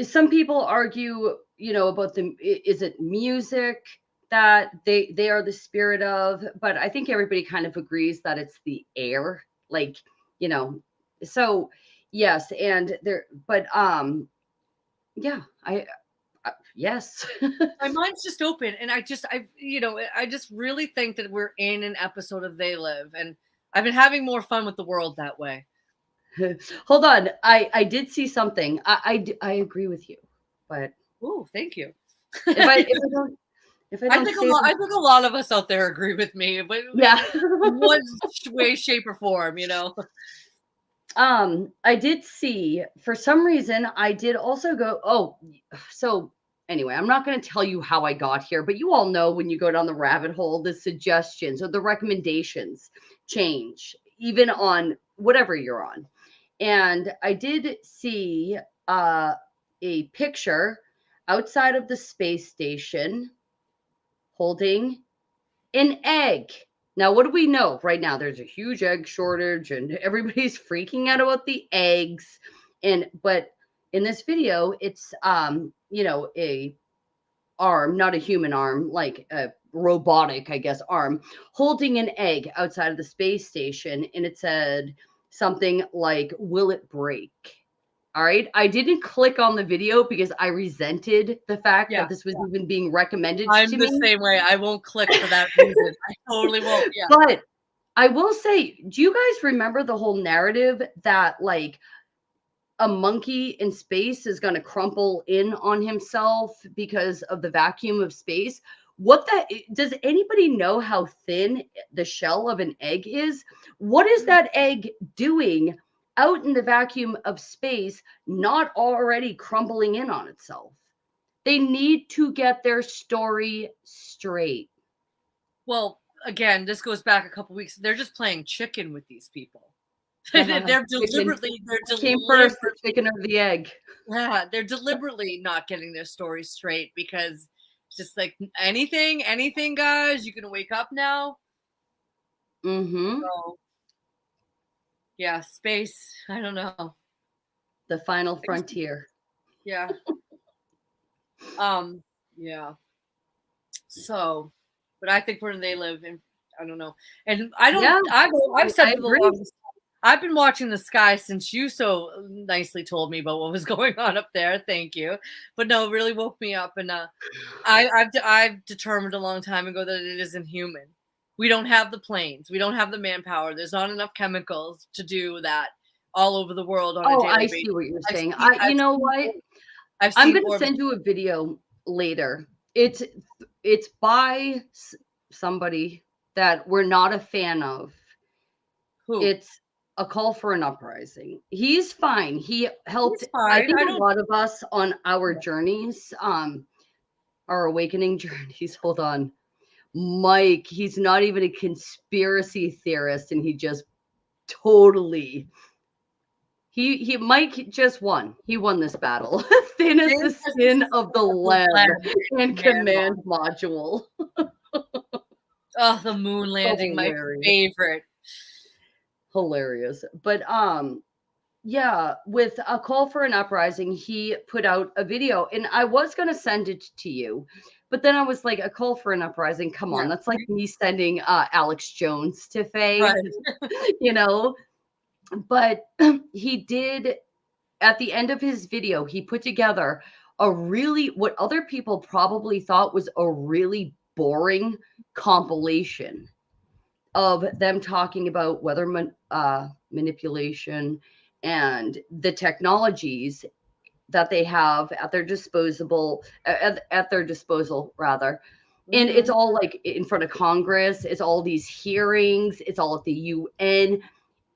Some people argue, about is it music that they are the spirit of? But I think everybody kind of agrees that it's the air, like, so yes. And yes. My mind's just open, and I just really think that we're in an episode of They Live, and I've been having more fun with the world that way. Hold on, I did see something. I agree with you, but thank you. I think a lot of us out there agree with me, but one way, shape, or form, I did see, for some reason, I did also go. So anyway, I'm not going to tell you how I got here, but you all know when you go down the rabbit hole, the suggestions or the recommendations change, even on whatever you're on. And I did see a picture outside of the space station holding an egg. Now, what do we know right now? There's a huge egg shortage, and everybody's freaking out about the eggs. But in this video, it's a arm, not a human arm, like a robotic, I guess, arm, holding an egg outside of the space station, and it said something like, "Will it break?" All right. I didn't click on the video because I resented the fact that this was even being recommended I'm to the me. same way. I won't click for that reason. I totally won't. Yeah. But I will say, do you guys remember the whole narrative that like a monkey in space is going to crumple in on himself because of the vacuum of space? Does anybody know how thin the shell of an egg is? What is that egg doing out in the vacuum of space, not already crumbling in on itself? They need to get their story straight. Well, again, this goes back a couple weeks. They're just playing chicken with these people. They're deliberately came first, the chicken or the egg. Yeah, they're deliberately not getting their story straight because it's just like anything, guys. You can wake up now. Mm-hmm. So, yeah, space. I don't know. The final frontier. Yeah. Yeah. So, but I think where They Live, and I don't know. And I don't. Yeah, I've said for the longest. I've been watching the sky since you so nicely told me about what was going on up there. Thank you. But no, it really woke me up, and I've determined a long time ago that it isn't human. We don't have the planes. We don't have the manpower. There's not enough chemicals to do that all over the world on a daily basis. I see what you're saying. You know what? I'm going to send you a video later. It's by somebody that we're not a fan of. Who? It's A Call for an Uprising. He's fine. He helped, I think, a lot of us on our journeys, our awakening journeys. Hold on. Mike, he's not even a conspiracy theorist, and he just totally Mike just won. He won this battle. Thin as the skin of the lamb and command module. Oh, the moon landing, my favorite. Hilarious. But yeah, with a call for an uprising, he put out a video, and I was going to send it to you, but then I was like, a call for an uprising, come on, Yeah. that's like me sending Alex Jones to Faye, Right. you know. But he did, at the end of his video, he put together a really, what other people probably thought was a really boring compilation of them talking about weather manipulation and the technologies that they have at their at their disposal rather. And it's all like in front of Congress, it's all these hearings, it's all at the UN,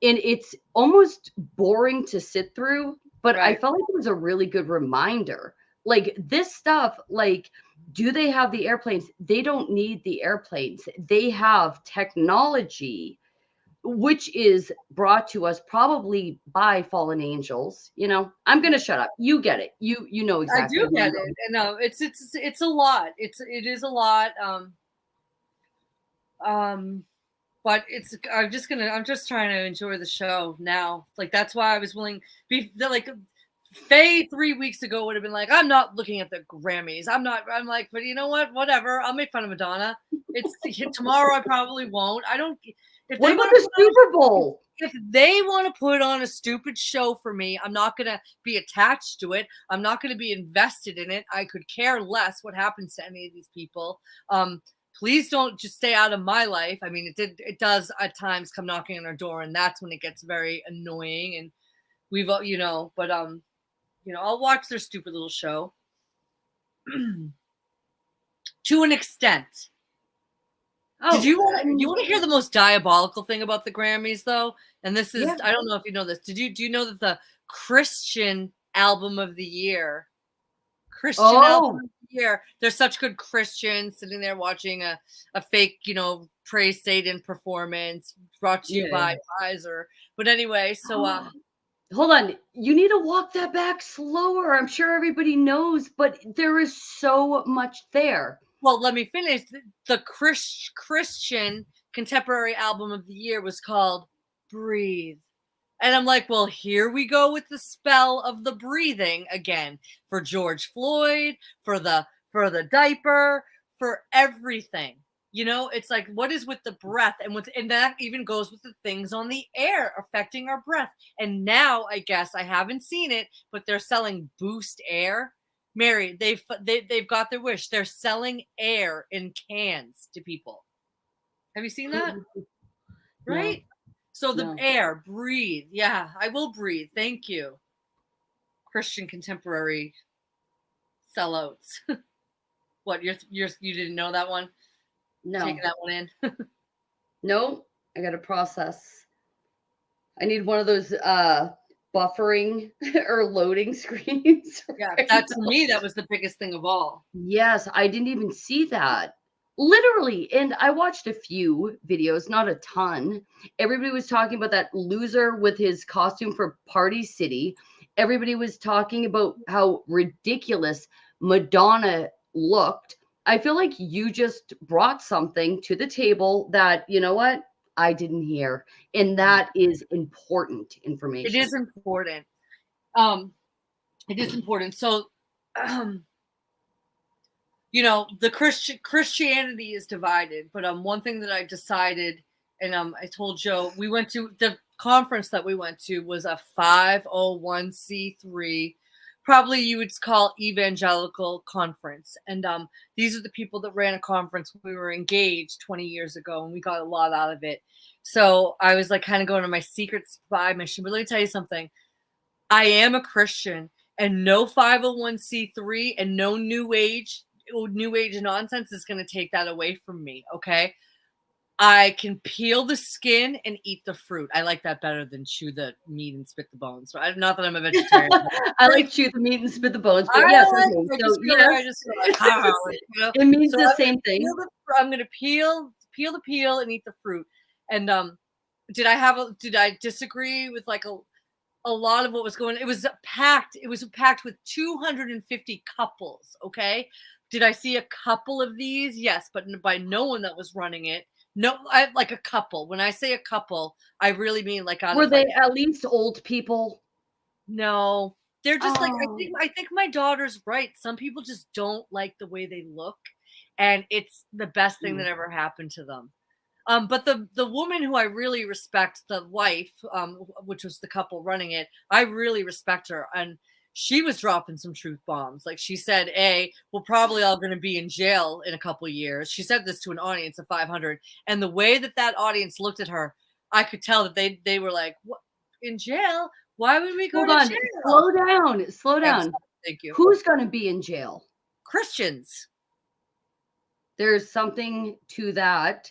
and it's almost boring to sit through, but I Right. felt like it was a really good reminder. Like this stuff, like, do they have the airplanes? They don't need the airplanes. They have technology which is brought to us probably by fallen angels. You know, I'm gonna shut up. You get it. You know I exactly do who get I'm it. No, it's a lot. It is a lot. But I'm just trying to enjoy the show now. Like that's why I was willing. Like Faye 3 weeks ago would have been like, I'm not looking at the Grammys. I'm like, but you know what? Whatever. I'll make fun of Madonna. It's tomorrow. I probably won't. I don't. If What they about want the Super Bowl? if they want to put on a stupid show for me, I'm not going to be attached to it. I'm not going to be invested in it. I could care less what happens to any of these people. Please don't just stay out of my life. I mean, it does at times come knocking on our door, and that's when it gets very annoying. And we've, but I'll watch their stupid little show to an extent. Oh, Did you want to hear the most diabolical thing about the Grammys though? And this is, yeah. I don't know if you know this. Do you know that the Christian album of the year, album of the year, they're such good Christians sitting there watching a fake, praise Satan performance brought to you by Pfizer. But anyway, so hold on. You need to walk that back slower. I'm sure everybody knows, but there is so much there. Well, let me finish. The Christian contemporary album of the year was called Breathe. And I'm like, well, here we go with the spell of the breathing again for George Floyd, for the diaper, for everything. It's like, what is with the breath? And that even goes with the things on the air affecting our breath. And now I guess I haven't seen it, but they're selling Boost Air. Mary, they've got their wish. They're selling air in cans to people. Have you seen that? Right? No. So the air, breathe. Yeah, I will breathe. Thank you. Christian contemporary sellouts. What, you didn't know that one? No. Taking that one in? No, I got to process. I need one of those buffering or loading screens. Yeah, to me, that was the biggest thing of all. Yes, I didn't even see that. Literally. And I watched a few videos, not a ton. Everybody was talking about that loser with his costume for Party City. Everybody was talking about how ridiculous Madonna looked. I feel like you just brought something to the table that, you know what, I didn't hear. And that is important information. It is important. It is important. So, the Christianity is divided, but one thing that I decided, and I told Joe, we went to the conference that we went to was a 501c3, probably you would call evangelical conference. And these are the people that ran a conference when we were engaged 20 years ago, and we got a lot out of it. So I was like kind of going on my secret spy mission. But let me tell you something. I am a Christian, and no 501c3 and no new age nonsense is going to take that away from me. Okay. I can peel the skin and eat the fruit. I like that better than chew the meat and spit the bones. So not that I'm a vegetarian. I like chew the meat and spit the bones, but yes, it means the same thing. I'm going to peel the peel and eat the fruit. And did I disagree with like a lot of what was going on? It was packed with 250 couples. Okay. Did I see a couple of these? Yes, but by no one that was running it. No, I like a couple. When I say a couple, I really mean like out Were of they like at least old people? no. They're just like Oh. I think my daughter's right. Some people just don't like the way they look, and it's the best thing Mm. that ever happened to them. But the woman who I really respect, the wife, which was the couple running it, I really respect her, and she was dropping some truth bombs. Like she said, "A, we're probably all going to be in jail in a couple years." She said this to an audience of 500, and the way that that audience looked at her, I could tell that they were like, "What, in jail? Why would we go Hold to on. jail?" Slow down. Slow I'm down. sorry, thank you. Who's going to be in jail? Christians. There's something to that,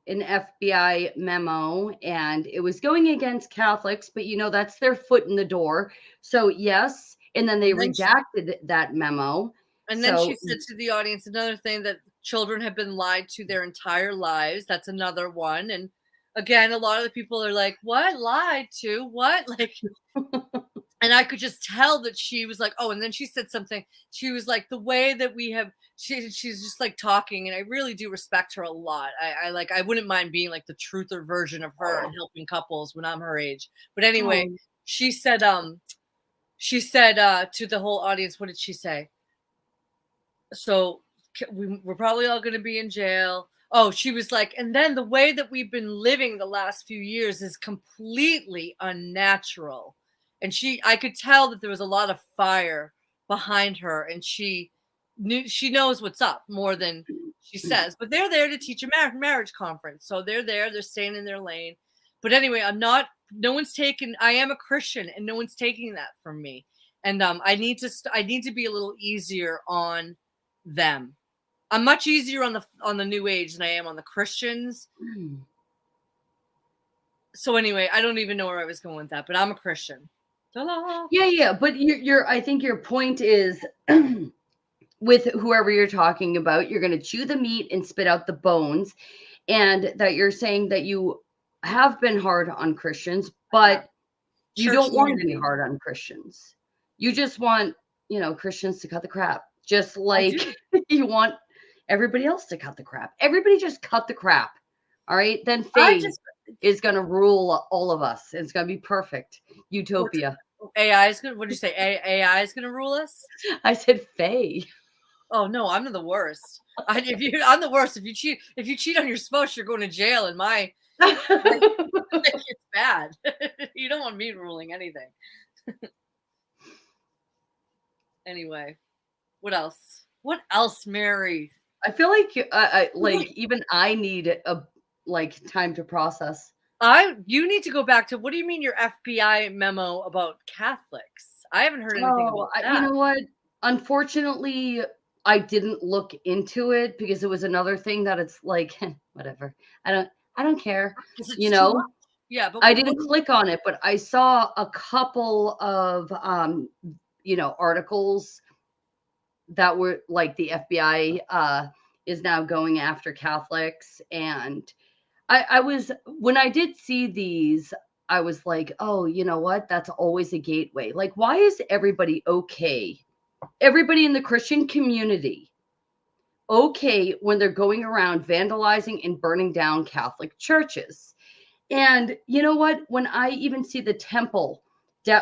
an FBI memo, and it was going against Catholics, but that's their foot in the door. So, yes. And then they And then redacted that memo. And then she So, said to the audience another thing, that children have been lied to their entire lives. That's another one. And again, a lot of the people are like, "What? Lied to? What?" Like, and I could just tell that she was like, "Oh," and then she said something. She was like, "The way that we have," she's just like talking, and I really do respect her a lot. I wouldn't mind being like the truther version of her and helping couples when I'm her age. But anyway, oh, she said to the whole audience, what did she say? So we're probably all going to be in jail. Oh, she was like, and then the way that we've been living the last few years is completely unnatural. And I could tell that there was a lot of fire behind her, and she knows what's up more than she says. But they're there to teach a marriage conference, so they're staying in their lane. But anyway, no one's taken. I am a Christian, and no one's taking that from me. And I need to be a little easier on them. I'm much easier on the new age than I am on the Christians. hmm. So anyway, I don't even know where I was going with that, but I'm a Christian. Ta-da. Yeah. But I think your point is with whoever you're talking about, you're going to chew the meat and spit out the bones. And that you're saying that you have been hard on Christians, but you Church don't want to be unity. hard on Christians. You just want, Christians to cut the crap, just I like do. you want everybody else to cut the crap. Everybody just cut the crap. All right. Then I faith just is going to rule all of us. It's going to be perfect. Utopia. AI is gonna. What did you say? AI is gonna rule us? I said fae. Oh no, I'm the worst. I'm the worst. If you cheat on your spouse, you're going to jail. In my it's bad. You don't want me ruling anything. Anyway, what else? What else, Mary? I feel like even I need a time to process. You need to go back to, what do you mean your FBI memo about Catholics? I haven't heard anything about You know that. what? Unfortunately, I didn't look into it because it was another thing that it's like whatever. I don't care. Because You it's too know, much. Yeah, but I didn't click on it, but I saw a couple of articles that were like the FBI is now going after Catholics. And I was, when I did see these, I was like, oh, you know what? That's always a gateway. Like, why is everybody okay? Everybody in the Christian community okay when they're going around vandalizing and burning down Catholic churches. And you know what? When I even see the temple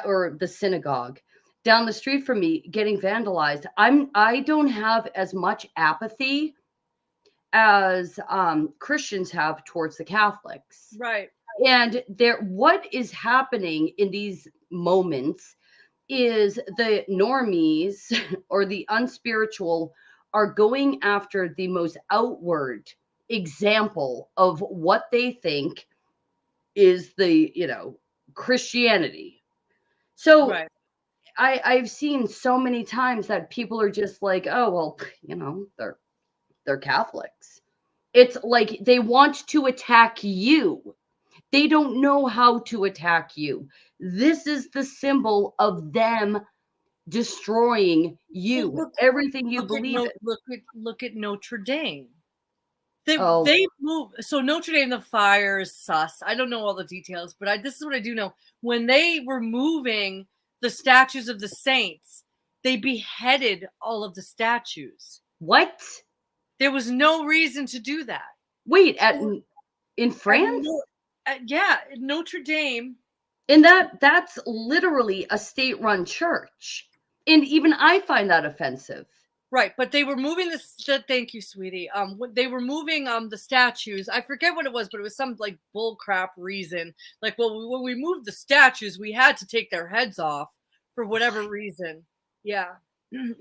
or the synagogue down the street from me getting vandalized, I don't have as much apathy as Christians have towards the Catholics. right. And what is happening in these moments is the normies or the unspiritual are going after the most outward example of what they think is the Christianity. So Right. I've seen so many times that people are just like, oh well, they're Catholics. It's like they want to attack you. They don't know how to attack you. This is the symbol of them destroying Well, you, everything you believe in. look at Notre Dame. Oh, They move. So Notre Dame, the fire is sus. I don't know all the details, but this is what I do know. When they were moving the statues of the saints, they beheaded all of the statues. what? There was no reason to do that. Wait, In France? Yeah, Notre Dame. And that's literally a state-run church. And even I find that offensive. Right, but they were moving thank you, sweetie. They were moving the statues. I forget what it was, but it was some like bull crap reason. Like, well, when we moved the statues, we had to take their heads off for whatever reason. Yeah.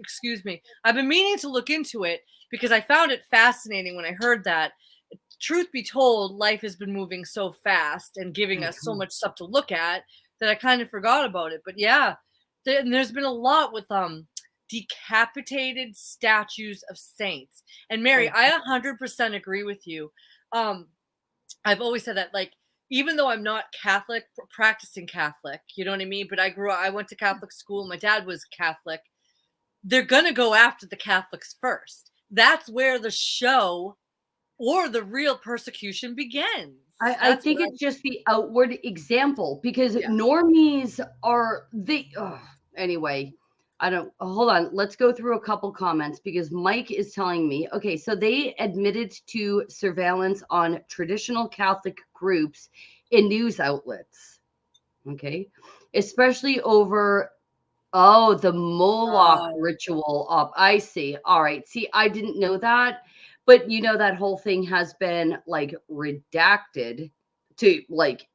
Excuse me. I've been meaning to look into it because I found it fascinating when I heard that. Truth be told, life has been moving so fast and giving us so much stuff to look at that I kind of forgot about it. But yeah, there's been a lot with decapitated statues of saints. And Mary, I 100% agree with you. I've always said that, like, even though I'm not Catholic, practicing Catholic, you know what I mean? But I went to Catholic school. My dad was Catholic. They're going to go after the Catholics first. That's where the show or the real persecution begins. I think it's just the outward example because normies are anyway. Hold on. Let's go through a couple comments because Mike is telling me, okay, so they admitted to surveillance on traditional Catholic groups in news outlets. Okay. Especially over, the Moloch ritual I see. All right. See, I didn't know that. But that whole thing has been like redacted to like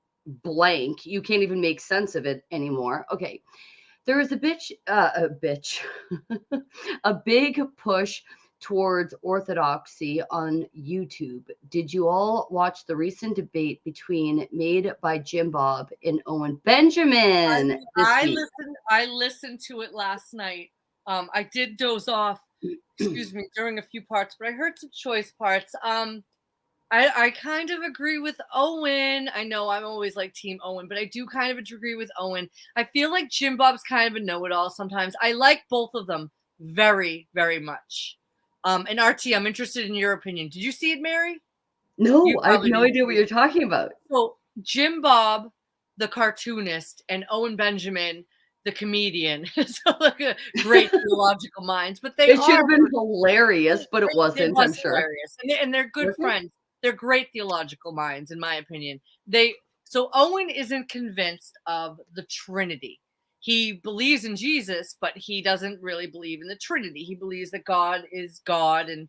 blank. You can't even make sense of it anymore. Okay. There is a big push towards orthodoxy on YouTube. Did you all watch the recent debate made by Jim Bob and Owen Benjamin this week? I listened to it last night. I did doze off, excuse me, during a few parts, but I heard some choice parts. I kind of agree with Owen. I know I'm always like Team Owen, but I do kind of agree with Owen. I feel like Jim Bob's kind of a know-it-all sometimes. I like both of them very, very much. And RT, I'm interested in your opinion. Did you see it, Mary? No, I have no idea what you're talking about. So Jim Bob, the cartoonist, and Owen Benjamin, the comedian. So like a great theological minds, but it should have been hilarious, but it wasn't. I'm sure. Hilarious, and they're good friends. They're great theological minds, in my opinion. So Owen isn't convinced of the Trinity. He believes in Jesus, but he doesn't really believe in the Trinity. He believes that God is God, and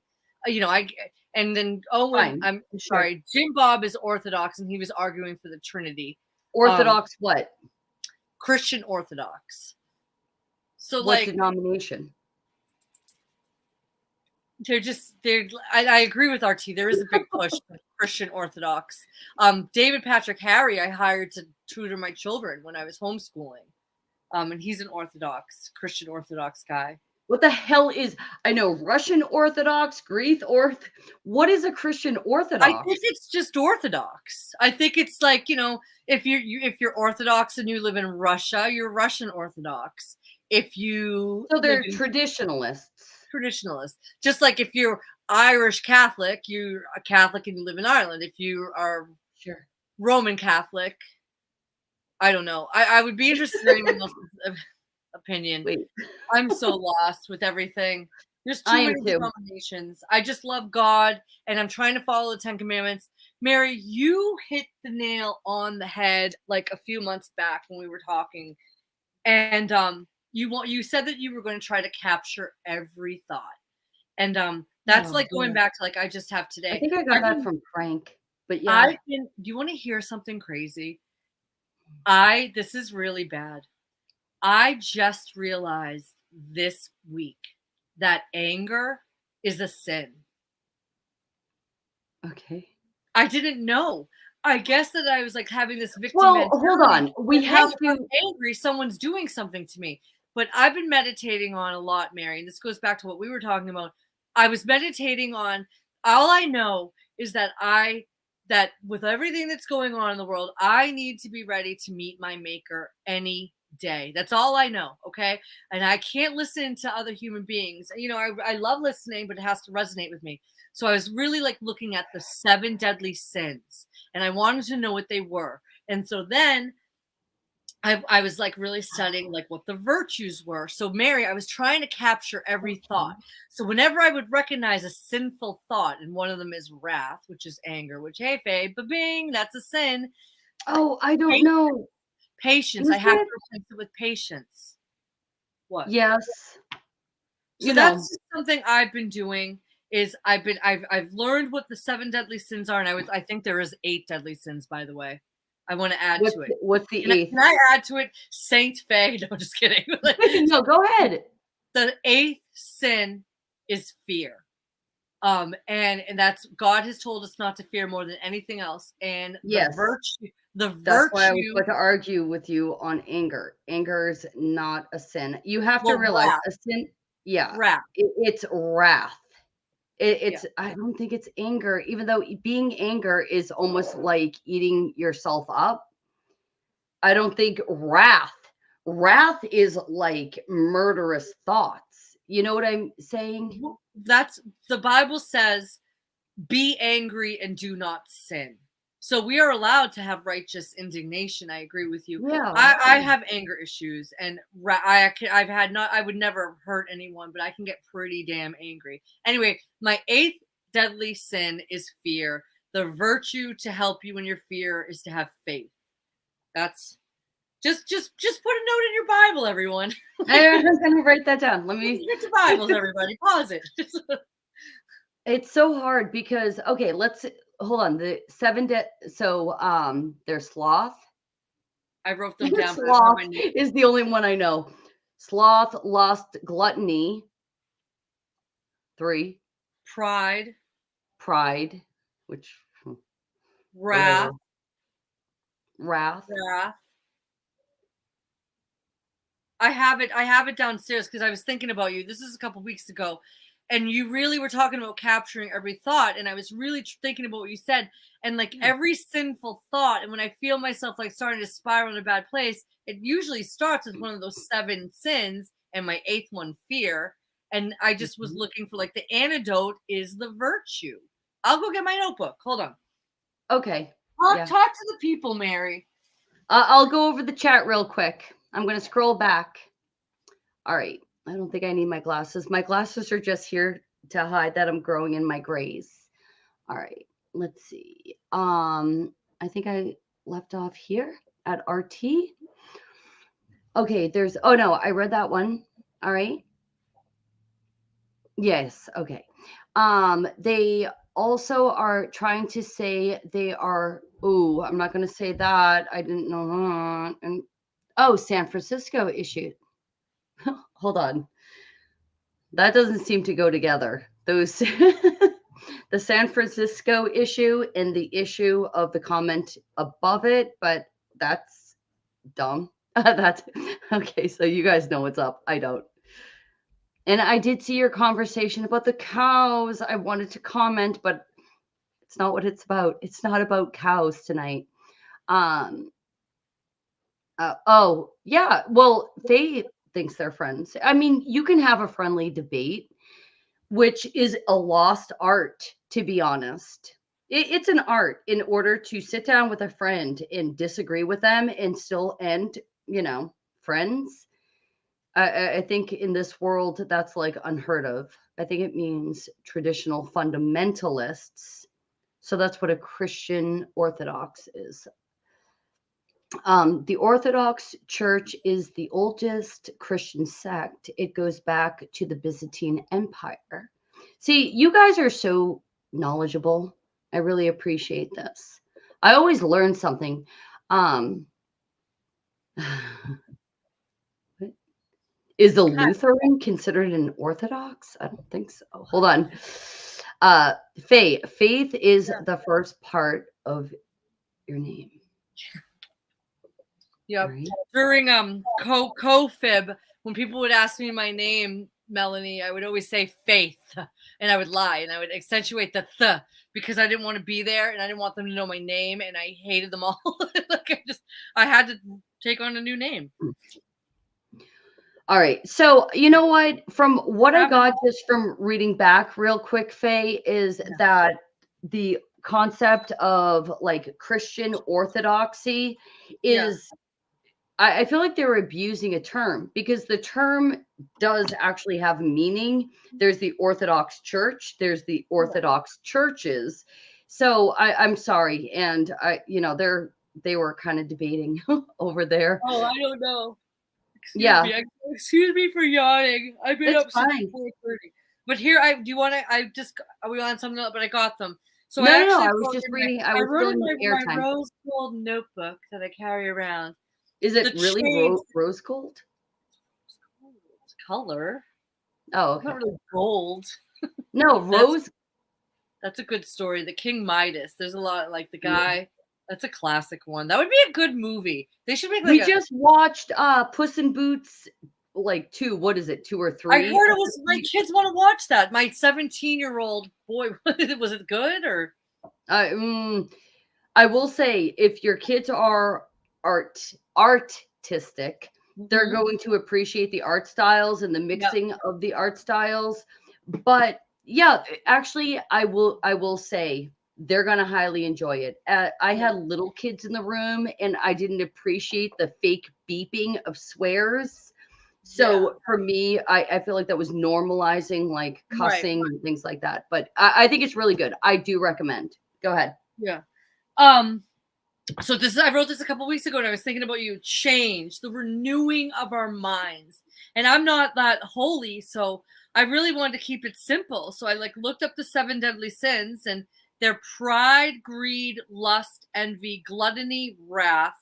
and then Owen, I'm sorry, Jim Bob is Orthodox, and he was arguing for the Trinity. Orthodox what? Christian Orthodox. So what denomination? I agree with RT. There is a big push for Christian Orthodox. David Patrick Harry, I hired to tutor my children when I was homeschooling. And he's an Christian Orthodox guy. What the hell I know Russian Orthodox, Greek what is a Christian Orthodox? I think it's just Orthodox. I think it's like, if you're Orthodox and you live in Russia, you're Russian Orthodox. So they're traditionalists. Just like if you're Irish Catholic, you're a Catholic and you live in Ireland. If you are Roman Catholic, I don't know. I would be interested in anyone else's opinion. Wait. I'm so lost with everything. There's too many denominations. I just love God, and I'm trying to follow the 10 Commandments. Mary, you hit the nail on the head like a few months back when we were talking, and you said that you were going to try to capture every thought, and that's going back to like I just have today. I think I got that from Frank, but yeah. Do you want to hear something crazy? This is really bad. I just realized this week that anger is a sin. Okay. I didn't know. I guess that I was like having this victim. Well, hold on. We have to. I'm angry. Someone's doing something to me. But I've been meditating on a lot, Mary. And this goes back to what we were talking about. I was meditating on. All I know is that that with everything that's going on in the world, I need to be ready to meet my maker any day. That's all I know. Okay. And I can't listen to other human beings. I love listening, but it has to resonate with me. So I was really like looking at the 7 deadly sins and I wanted to know what they were. And so then I was like really studying like what the virtues were. So Mary, I was trying to capture every thought. So whenever I would recognize a sinful thought, and one of them is wrath, which is anger, which hey Faye, ba-bing, that's a sin. Oh, I don't Patience. know. Patience. Is I have to it? replace it with patience. What? Yes. So You that's know, just something I've been doing. Is I've learned what the 7 deadly sins are, and I think there is 8 deadly sins, by the way. I want to add to it. what's the Can I, eighth? can I add to it? Saint Faye. No, just kidding. No, go ahead. The 8th sin is fear. And that's God has told us not to fear more than anything else. And Yes. the That's why I was virtue, going to argue with you on anger. Anger is not a sin. You have to well, realize wrath, a sin, yeah, wrath. it's wrath. Yeah. I don't think it's anger, even though being anger is almost like eating yourself up. I don't think wrath is like murderous thoughts. You know what I'm saying? That's the Bible says, be angry and do not sin. So we are allowed to have righteous indignation. I agree with you. Yeah. I have anger issues, and I would never hurt anyone, but I can get pretty damn angry. Anyway, my 8th deadly sin is fear. The virtue to help you in your fear is to have faith. That's just put a note in your Bible, everyone. I'm gonna write that down. Let me Get your Bibles, everybody. Pause it. It's so hard because okay, let's hold on. The 7 so there's sloth. I wrote them down. Sloth is the only one I know. Sloth, lust, gluttony. 3. Pride, Pride, which wrath, wrath. I have it downstairs because I was thinking about you. This is a couple weeks ago, and you really were talking about capturing every thought, and I was really thinking about what you said, and like every sinful thought, and when I feel myself like starting to spiral in a bad place, it usually starts with one of those 7 sins, and my 8th one, fear. And I just was looking for like the antidote is the virtue. I'll go get my notebook. Hold on. Okay. Talk to the people, Mary. I'll go over the chat real quick. I'm going to scroll back. All right. I don't think I need my glasses. My glasses are just here to hide that I'm growing in my grays. All right. Let's see. I think I left off here at RT. Okay, oh no, I read that one. All right. Yes, okay. They also are trying to say they are, I'm not going to say that. I didn't know that. And San Francisco issue. Hold on. That doesn't seem to go together. Those the San Francisco issue and the issue of the comment above it, but that's dumb. That's okay. So you guys know what's up. I don't. And I did see your conversation about the cows. I wanted to comment, but it's not what it's about. It's not about cows tonight. Oh, yeah. Well, they thinks they're friends. I mean, you can have a friendly debate, which is a lost art, to be honest. It's an art in order to sit down with a friend and disagree with them and still end, friends. I think in this world, that's like unheard of. I think it means traditional fundamentalists. So that's what a Christian Orthodox is. The Orthodox Church is the oldest Christian sect. It goes back to the Byzantine Empire. See, you guys are so knowledgeable. I really appreciate this. I always learn something. Is the Lutheran considered an Orthodox? I don't think so. Hold on. Faith is the first part of your name. Yep. Right. During CoFib, when people would ask me my name, Melanie, I would always say Faith, and I would lie, and I would accentuate the th because I didn't want to be there, and I didn't want them to know my name, and I hated them all. Like I had to take on a new name. All right. So you know what? From what I got just from reading back real quick, Faye, is that the concept of like Christian orthodoxy is I feel like they were abusing a term because the term does actually have meaning. There's the Orthodox Church, there's the Orthodox churches. So I'm sorry, and they were kind of debating over there. Oh, I don't know. Yeah. Excuse me for yawning. I've been It's up since fine. 4:30. But here, are we on something else? But I got them. So No, I no, actually I was just reading. I was wrote in filling my airtime. rose gold notebook that I carry around. Is it really rose gold? Color. Oh, It's okay. not really gold. No, rose. That's a good story. The King Midas. There's a lot like the guy. That's a classic one. That would be a good movie. They should make We just watched Puss in Boots, like 2. What is it, 2 or 3? I heard it was my kids want to watch that. My 17-year-old boy. Was it good or? I will say, if your kids are artistic, they're going to appreciate the art styles and the mixing of the art styles. But yeah, actually, I will say they're going to highly enjoy it. I had little kids in the room, and I didn't appreciate the fake beeping of swears. So for me, I feel like that was normalizing like cussing and things like that. But I think it's really good. I do recommend. Go ahead. Yeah. So I wrote this a couple weeks ago, and I was thinking about you. Change, the renewing of our minds. And I'm not that holy, so I really wanted to keep it simple. So I looked up the 7 deadly sins, and they're pride, greed, lust, envy, gluttony, wrath,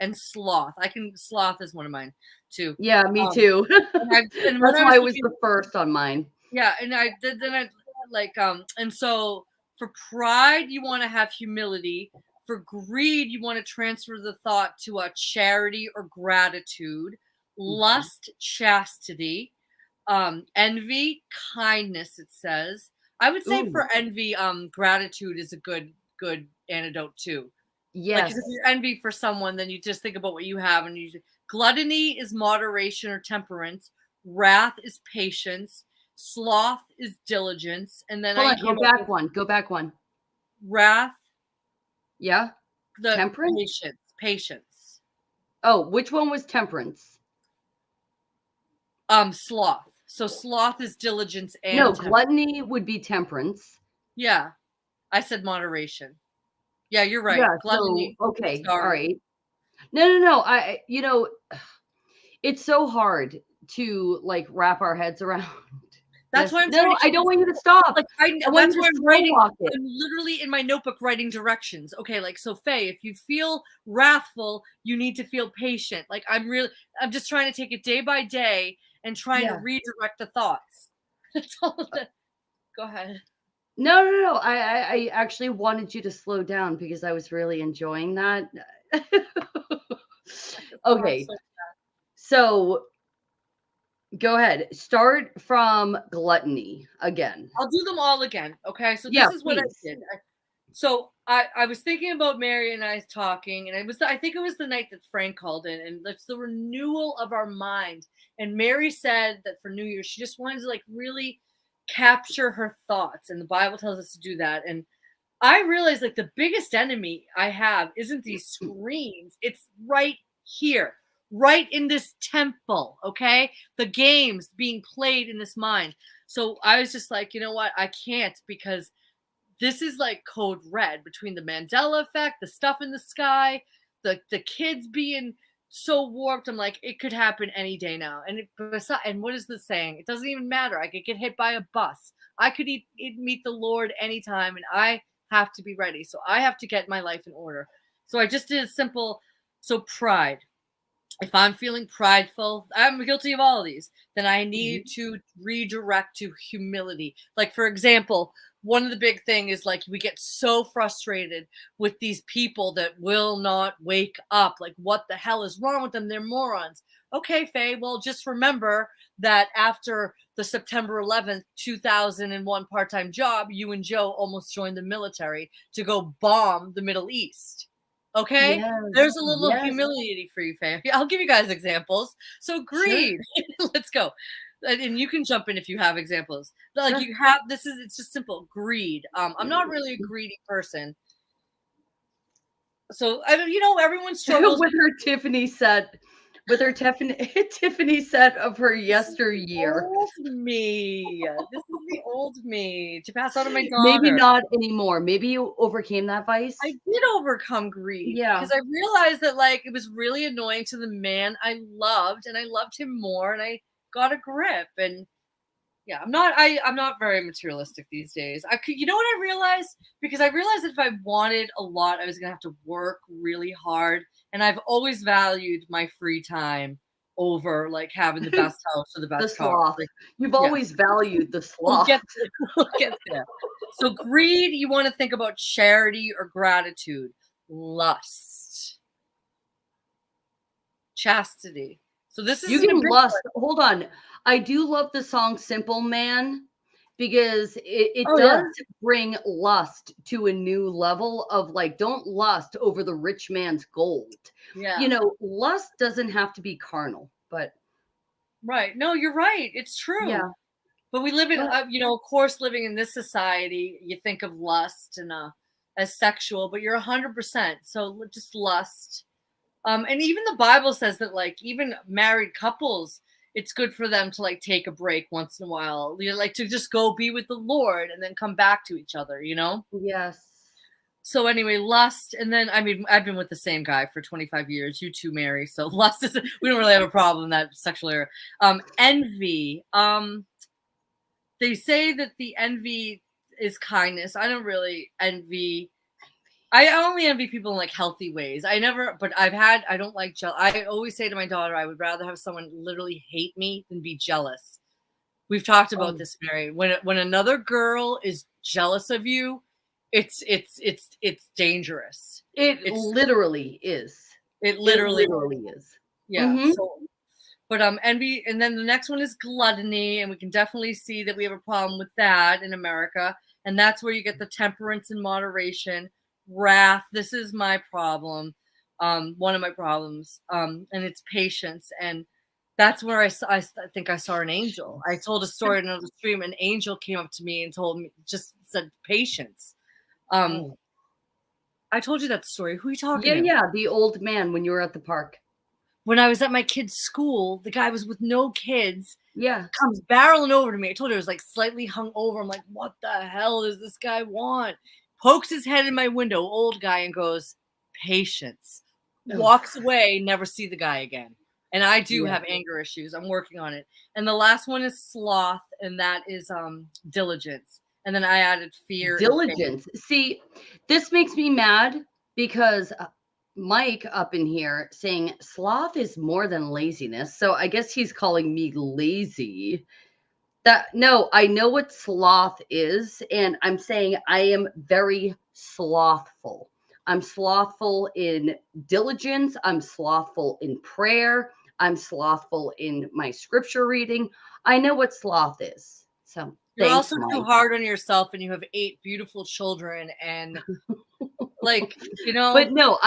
and sloth. Sloth is one of mine too. Yeah, me too. That's why it was the first on mine. Yeah, and and so for pride, you want to have humility. For greed, you want to transfer the thought to a charity or gratitude. Lust, chastity. Envy, kindness, it says. I would say for envy, gratitude is a good antidote too. Yes. Like if you envy for someone, then you just think about what you have, and gluttony is moderation or temperance. Wrath is patience. Sloth is diligence. And then Go back one. Wrath. Yeah. The temperance. Patience. Oh, which one was temperance? Sloth. So sloth is diligence and gluttony would be temperance. Yeah. I said moderation. Yeah, you're right. Yeah, gluttony. So, okay. Sorry. All right. No. It's so hard to wrap our heads around. That's why I don't want you to stop. That's why I'm writing. I'm literally in my notebook writing directions. Okay, so Faye, if you feel wrathful, you need to feel patient. I'm just trying to take it day by day and trying to redirect the thoughts. That's all. Go ahead. No. I actually wanted you to slow down because I was really enjoying that. Okay. So go ahead. Start from gluttony again. I'll do them all again. Okay. So this is what I did. So I was thinking about Mary and I talking, and I think it was the night that Frank called in, and it's the renewal of our mind. And Mary said that for New Year's, she just wanted to really capture her thoughts. And the Bible tells us to do that. And I realized the biggest enemy I have isn't these screens. It's right here. Right in this temple, okay? The games being played in this mind. So I was just like, you know what? I can't, because this is code red between the Mandela effect, the stuff in the sky, the kids being so warped. I'm like, it could happen any day now. And what is the saying? It doesn't even matter. I could get hit by a bus. I could meet the Lord anytime, and I have to be ready. So I have to get my life in order. So I just did a simple, pride. If I'm feeling prideful, I'm guilty of all of these, then I need to redirect to humility. For example, one of the big thing is we get so frustrated with these people that will not wake up. What the hell is wrong with them? They're morons. Okay, Faye, well, just remember that after the September 11th, 2001 part-time job, you and Joe almost joined the military to go bomb the Middle East. Okay, there's a little humility for you, Faye. I'll give you guys examples. So greed, let's go, and you can jump in if you have examples. But you have it's just simple greed. I'm not really a greedy person. So everyone struggles with her Tiffany set. with her Tiffany set of her yesteryear. Old me. This is the old me to pass on to my Maybe daughter. not anymore. Maybe you overcame that vice. I did overcome grief Yeah. because I realized that like it was really annoying to the man I loved, and I loved him more, and I got a grip. And yeah, I'm not very materialistic these days. You know what I realized? Because I realized that if I wanted a lot, I was gonna have to work really hard, and I've always valued my free time over like having the best house or the The best car. sloth. Like, You've yeah. always valued the We'll sloth. get there. We'll get there. So greed, you want to think about charity or gratitude. Lust, chastity. So this is You can lust. Hold on. I do love the song Simple Man because it Oh, does yeah. bring lust to a new level of like, don't lust over the rich man's gold. Yeah. You know, lust doesn't have to be carnal, but Right. No, you're right. It's true. yeah. But we live in, But- of course, living in this society, you think of lust and as sexual, but you're 100%. So just lust. And even the Bible says that, like, even married couples, it's good for them to like take a break once in a while, like to just go be with the Lord and then come back to each other, you know? Yes. So anyway, lust, and then I mean, I've been with the same guy for 25 years. You too, Mary. So lust is we don't really have a problem in that sexual area. Envy. They say that the envy is kindness. I don't really envy. I only envy people in like healthy ways. I don't like I always say to my daughter, I would rather have someone literally hate me than be jealous. We've talked about this, Mary. When another girl is jealous of you, it's dangerous. It literally is. It literally is. Yeah. Mhm. So, but envy, and then the next one is gluttony, and we can definitely see that we have a problem with that in America, and that's where you get the temperance and moderation. Wrath, this is my problem, one of my problems, and it's patience, and that's where I think I saw an angel. I told a story in another stream. An angel came up to me and just said patience. I told you that story. Who are you talking to? Yeah, the old man when you were at the park. When I was at my kid's school, the guy was with no kids. Yeah. Comes barreling over to me. I told her I was like slightly hung over. I'm like, what the hell does this guy want? Pokes his head in my window, old guy, and goes, patience. Walks away, never see the guy again. And I do have anger issues. I'm working on it. And the last one is sloth, and that is diligence. And then I added fear. Diligence. See, this makes me mad because Mike up in here saying sloth is more than laziness. So I guess he's calling me lazy. No, I know what sloth is, and I'm saying I am very slothful. I'm slothful in diligence. I'm slothful in prayer. I'm slothful in my scripture reading. I know what sloth is. So you're thanks, also Mike. too hard on yourself, and you have 8 beautiful children, and like, But no,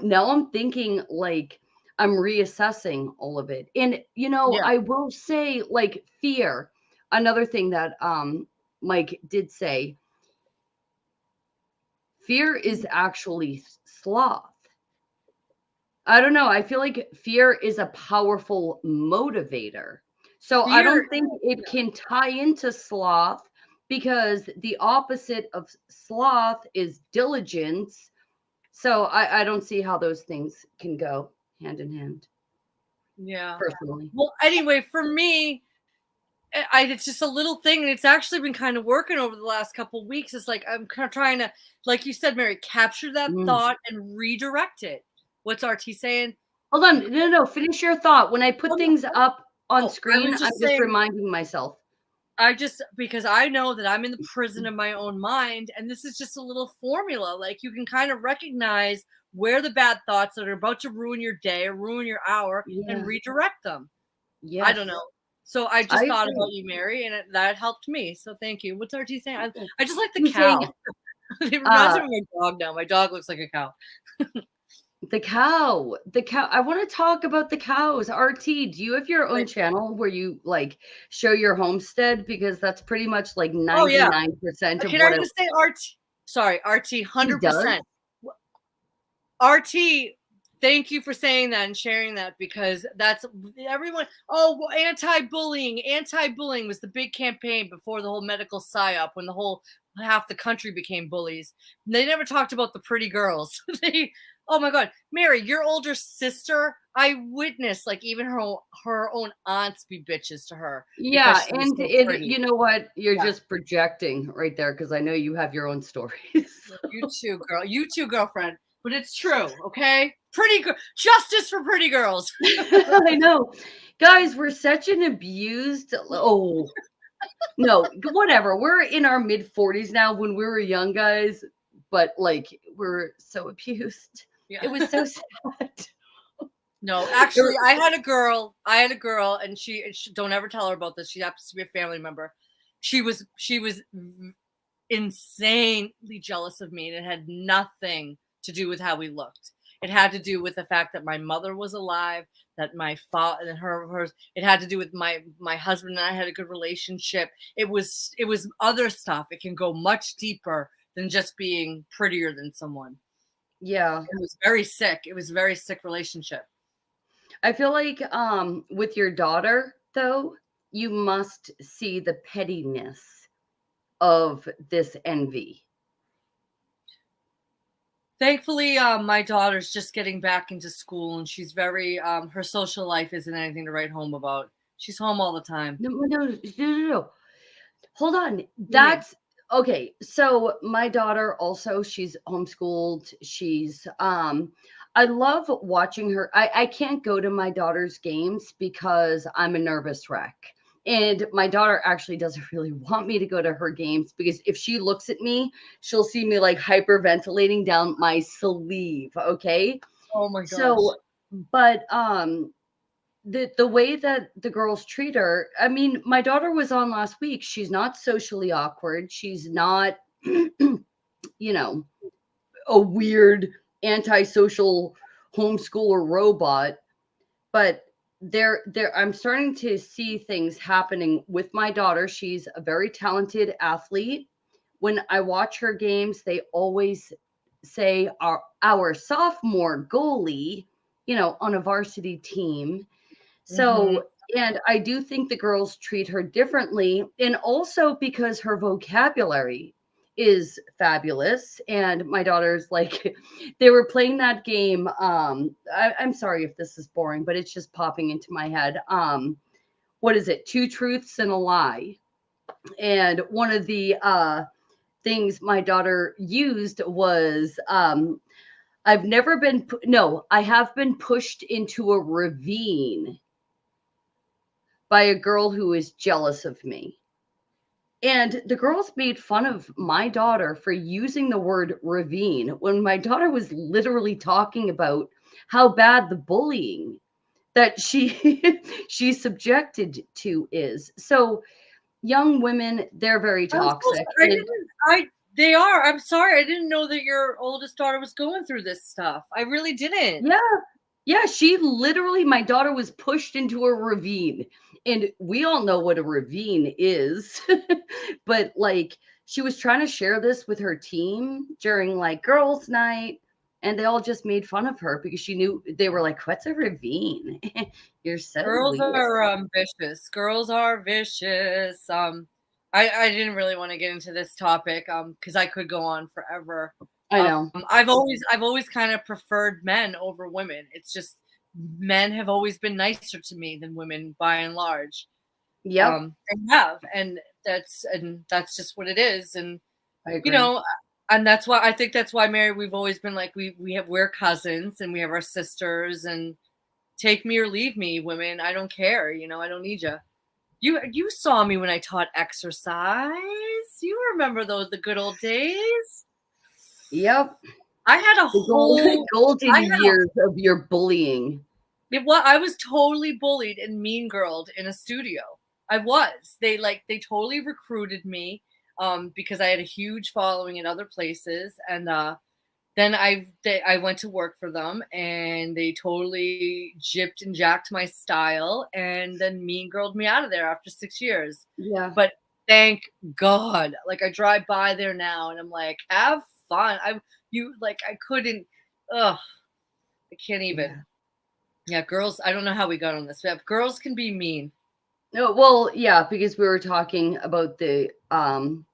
now I'm thinking like I'm reassessing all of it. And I will say like fear, another thing that Mike did say, fear is actually sloth. I don't know. I feel like fear is a powerful motivator. So I don't think it can tie into sloth because the opposite of sloth is diligence. So I don't see how those things can go hand in hand. Yeah. Personally. Well, anyway, for me, it's just a little thing, and it's actually been kind of working over the last couple of weeks. It's like I'm kind of trying to, like you said, Mary, capture that thought and redirect it. What's RT saying? Hold on. No. Finish your thought. When I put things up on screen, I'm just reminding myself. Because I know that I'm in the prison of my own mind, and this is just a little formula. Like you can kind of recognize where the bad thoughts that are about to ruin your day or ruin your hour and redirect them. Yeah. I don't know. So I just thought about you, Mary, and that helped me. So thank you. What's RT saying? I just like the cow. It reminds me of my dog now. My dog looks like a cow. The cow. I want to talk about the cows. RT, do you have your own channel where you like show your homestead? Because that's pretty much like 99% of Can I just say RT? Sorry, RT, 100%. RT thank you for saying that and sharing that, because that's everyone. Oh, well, anti-bullying was the big campaign before the whole medical psyop, when the whole half the country became bullies. They never talked about the pretty girls. Oh my God, Mary, your older sister, I witnessed like even her own aunts be bitches to her because Yeah, she was and so it, pretty. you know what? You're Yeah. just projecting right there because I know you have your own stories. You too, girl. You too, girlfriend. But it's true, okay? Pretty girl, justice for pretty girls. I know. Guys, we're such an abused. Oh, no, whatever. We're in our mid 40s now. When we were young guys, but like we're so abused. Yeah. It was so sad. No, actually, I had a girl, and she don't ever tell her about this. She happens to be a family member. She was insanely jealous of me, and it had nothing to do with how we looked. It had to do with the fact that my mother was alive, that my father and her it had to do with my husband and I had a good relationship. It was other stuff. It can go much deeper than just being prettier than someone. Yeah. It was very sick. It was a very sick relationship. I feel like with your daughter though, you must see the pettiness of this envy. Thankfully, my daughter's just getting back into school, and she's very her social life isn't anything to write home about. She's home all the time. No, no, no, no, no, no. Hold on. What do you mean? That's okay. So my daughter also, she's homeschooled. She's I love watching her. I can't go to my daughter's games because I'm a nervous wreck. And my daughter actually doesn't really want me to go to her games because if she looks at me, she'll see me like hyperventilating down my sleeve. Okay. Oh my gosh. So, but the way that the girls treat her, I mean, my daughter was on last week. She's not socially awkward. She's not, you know, a weird antisocial homeschooler robot. But there I'm starting to see things happening with my daughter. She's a very talented athlete. When I watch her games, they always say our sophomore goalie, on a varsity team. Mhm. So, and I do think the girls treat her differently, and also because her vocabulary is fabulous. And my daughter's like, they were playing that game. I'm sorry if this is boring, but it's just popping into my head. What is it? Two truths and a lie. And one of the things my daughter used was, I have been pushed into a ravine by a girl who is jealous of me. And the girls made fun of my daughter for using the word ravine when my daughter was literally talking about how bad the bullying that she she's subjected to is. So young women, they're very I'm so toxic. I And didn't I they are. I'm sorry. I didn't know that your oldest daughter was going through this stuff. I really didn't. yeah, yeah, she literally, my daughter was pushed into a ravine. And we all know what a ravine is. But like, she was trying to share this with her team during like girls' night. And they all just made fun of her because she knew they were like, "What's a ravine? You're so Girls weird." are vicious. Girls are vicious. I didn't really want to get into this topic because I could go on forever. I know. I've always kind of preferred men over women. It's just men have always been nicer to me than women by and large. Yep, They have, and that's just what it is. And I you agree. know, and that's why I think that's why Mary, we've always been like we're cousins and we have our sisters, and take me or leave me, women. I don't care. I don't need you. You saw me when I taught exercise. You remember the good old days. Yep. I had a The golden whole golden I had a years of your bullying. I was totally bullied and mean girled in a studio. I was. They totally recruited me because I had a huge following in other places, and then I went to work for them, and they totally gypped and jacked my style, and then mean girled me out of there after 6 years. Yeah. But thank God, like I drive by there now, and I'm like, have fun. I couldn't. Ugh. I can't even. Yeah, girls. I don't know how we got on this. But girls can be mean. No, well, yeah, because we were talking about the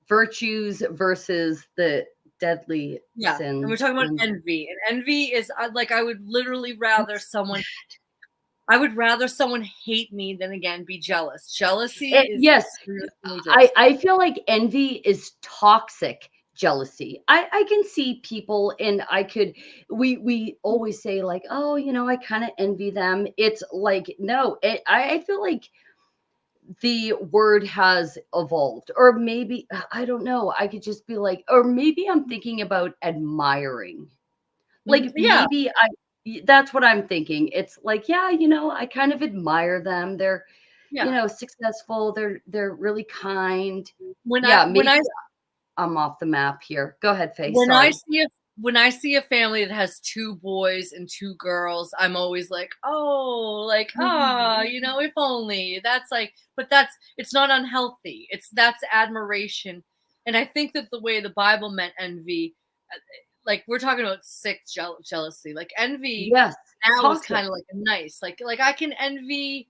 virtues versus the deadly Yeah, sins. and we're talking about envy, and envy is like I would literally rather someone. I would rather someone hate me than again be jealous. Jealousy is yes, dangerous. I feel like envy is toxic jealousy. I can see people, and we always say like, oh, I kind of envy them. It's like, no, I feel like the word has evolved, or maybe I don't know, I could just be like, or maybe I'm thinking about admiring, like Yeah, maybe that's what I'm thinking. It's like, yeah, I kind of admire them. They're yeah. successful, they're really kind. When I Yeah, when maybe I I'm off the map here. Go ahead, Faye. when I Sorry. see a when I see a family that has 2 boys and 2 girls, I'm always like, "Oh, like, if only." That's like, but it's not unhealthy. That's admiration. And I think that the way the Bible meant envy, like we're talking about sick jealousy. Like envy Yes, now is toxic. kind of like a nice, like I can envy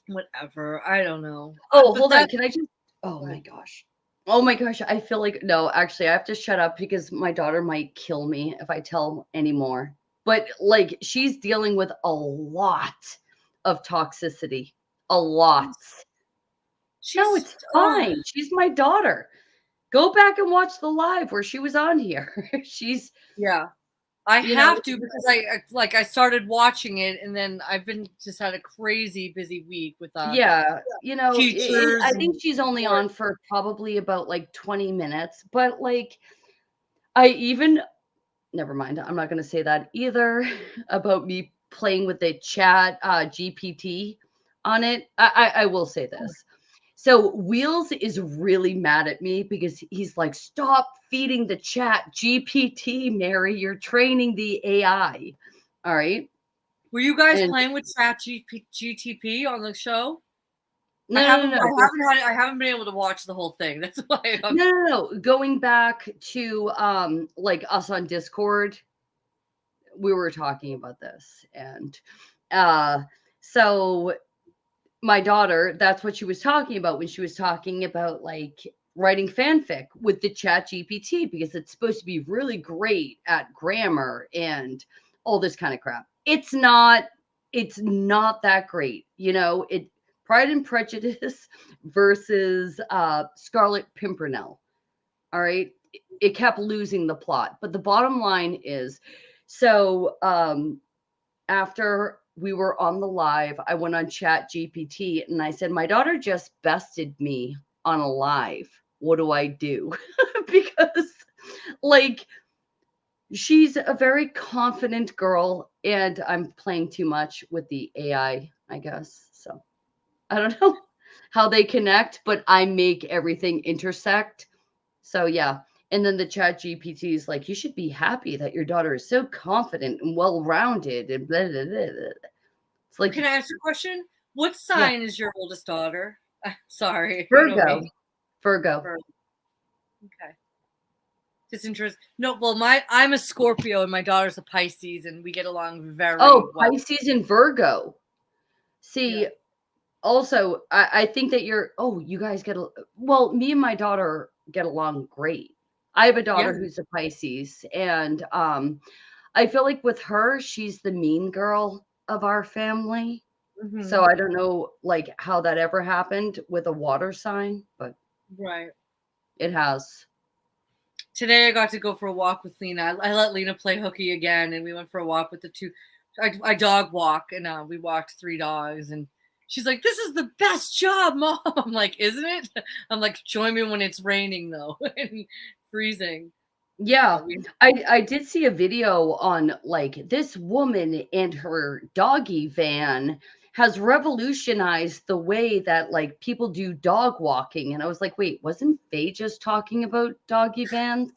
whatever. I don't know. Oh, But hold on. that Can I just Oh my gosh. Oh my gosh, I feel like no, actually I have to shut up because my daughter might kill me if I tell anymore. But like she's dealing with a lot of toxicity. A lot. No, she's it's fine. She's my daughter. Go back and watch the live where she was on here. She's, yeah. I you know, have to because I started watching it and then I've been just had a crazy busy week with yeah, teachers I and think she's only work. on for probably about like 20 minutes, but like I even never mind. I'm not going to say that either about me playing with the chat GPT on it. I will say this. So Wheels is really mad at me because he's like, stop feeding the chat GPT, Mary. You're training the AI. All right. Were you guys And playing with Chat GTP on the show? I no, no, haven't no, I no. I haven't been able to watch the whole thing. That's why I'm No. Going back to like us on Discord, we were talking about this. And uh so my daughter, that's what she was talking about when she was talking about like writing fanfic with the chat GPT because it's supposed to be really great at grammar and all this kind of crap. It's not that great. It Pride and Prejudice versus Scarlet Pimpernel. All right. It kept losing the plot. But the bottom line is, so after we were on the live, I went on Chat GPT and I said, my daughter just bested me on a live. What do I do? Because like she's a very confident girl and I'm playing too much with the AI, I guess. So I don't know how they connect, but I make everything intersect. So yeah. And then the chat GPT is like, you should be happy that your daughter is so confident and well-rounded and blah, blah, blah, blah. It's like, Can I ask you a question? What yeah, sign is your oldest daughter? Sorry, you know Virgo. me. Virgo. Okay. Just interest. No, well, I'm a Scorpio and my daughter's a Pisces, and we get along very Oh, well. Pisces and Virgo. See, Yeah. also, I think that you guys well, me and my daughter get along great. I have a Yeah. daughter who's a Pisces, and I feel like with her, she's the mean girl of our family. So Mhm. I don't know like how that ever happened with a water sign, but Right. it has. Today I got to go for a walk with Lena. I let Lena play hooky again, and we went for a walk with the two. I dog walk, and we walked 3 dogs, and she's like, "This is the best job, Mom." I'm like, "Isn't it?" I'm like, "Join me when it's raining though and freezing." Yeah, But we, I did see a video on like this woman and her doggy van has revolutionized the way that like people do dog walking. And I was like, wait, wasn't Faye just talking about doggy vans?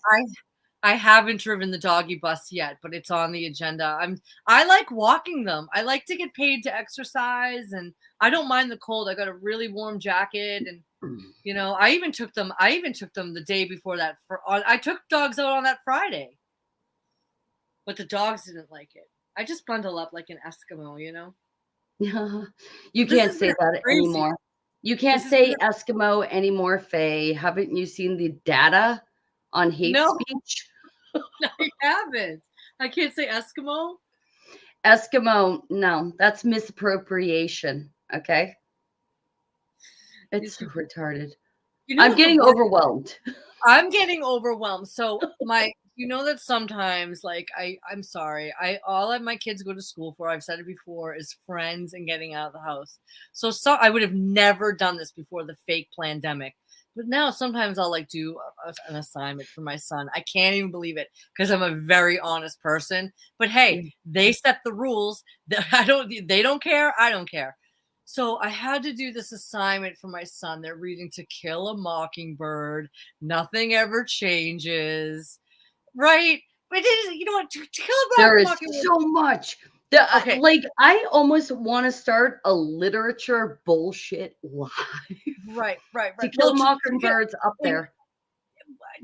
I haven't driven the doggy bus yet, but it's on the agenda. I like walking them. I like to get paid to exercise, and I don't mind the cold. I got a really warm jacket, and I even took them. The day before that. I took dogs out on that Friday, but the dogs didn't like it. I just bundle up like an Eskimo, you know? You This can't has say been that crazy. anymore. You can't This has been say Eskimo anymore, Faye. Haven't you seen the data on hate No. speech? I haven't. I can't say Eskimo. Eskimo, no, that's misappropriation. Okay. It's These so people. retarded. You know I'm what the getting worst? overwhelmed. I'm getting overwhelmed. So you know that sometimes, like, I'm sorry. All of my kids go to school for, I've said it before, is friends and getting out of the house. So I would have never done this before the fake pandemic. But now sometimes I'll like do an assignment for my son. I can't even believe it because I'm a very honest person. But hey, they set the rules. They don't care. I don't care. So I had to do this assignment for my son. They're reading To Kill a Mockingbird. Nothing ever changes, right? But it is, you know what? To Kill a There is Mockingbird. so much. Okay. Like, I almost want to start a literature bullshit live. Right. To Kill a Well, Mockingbird's up there.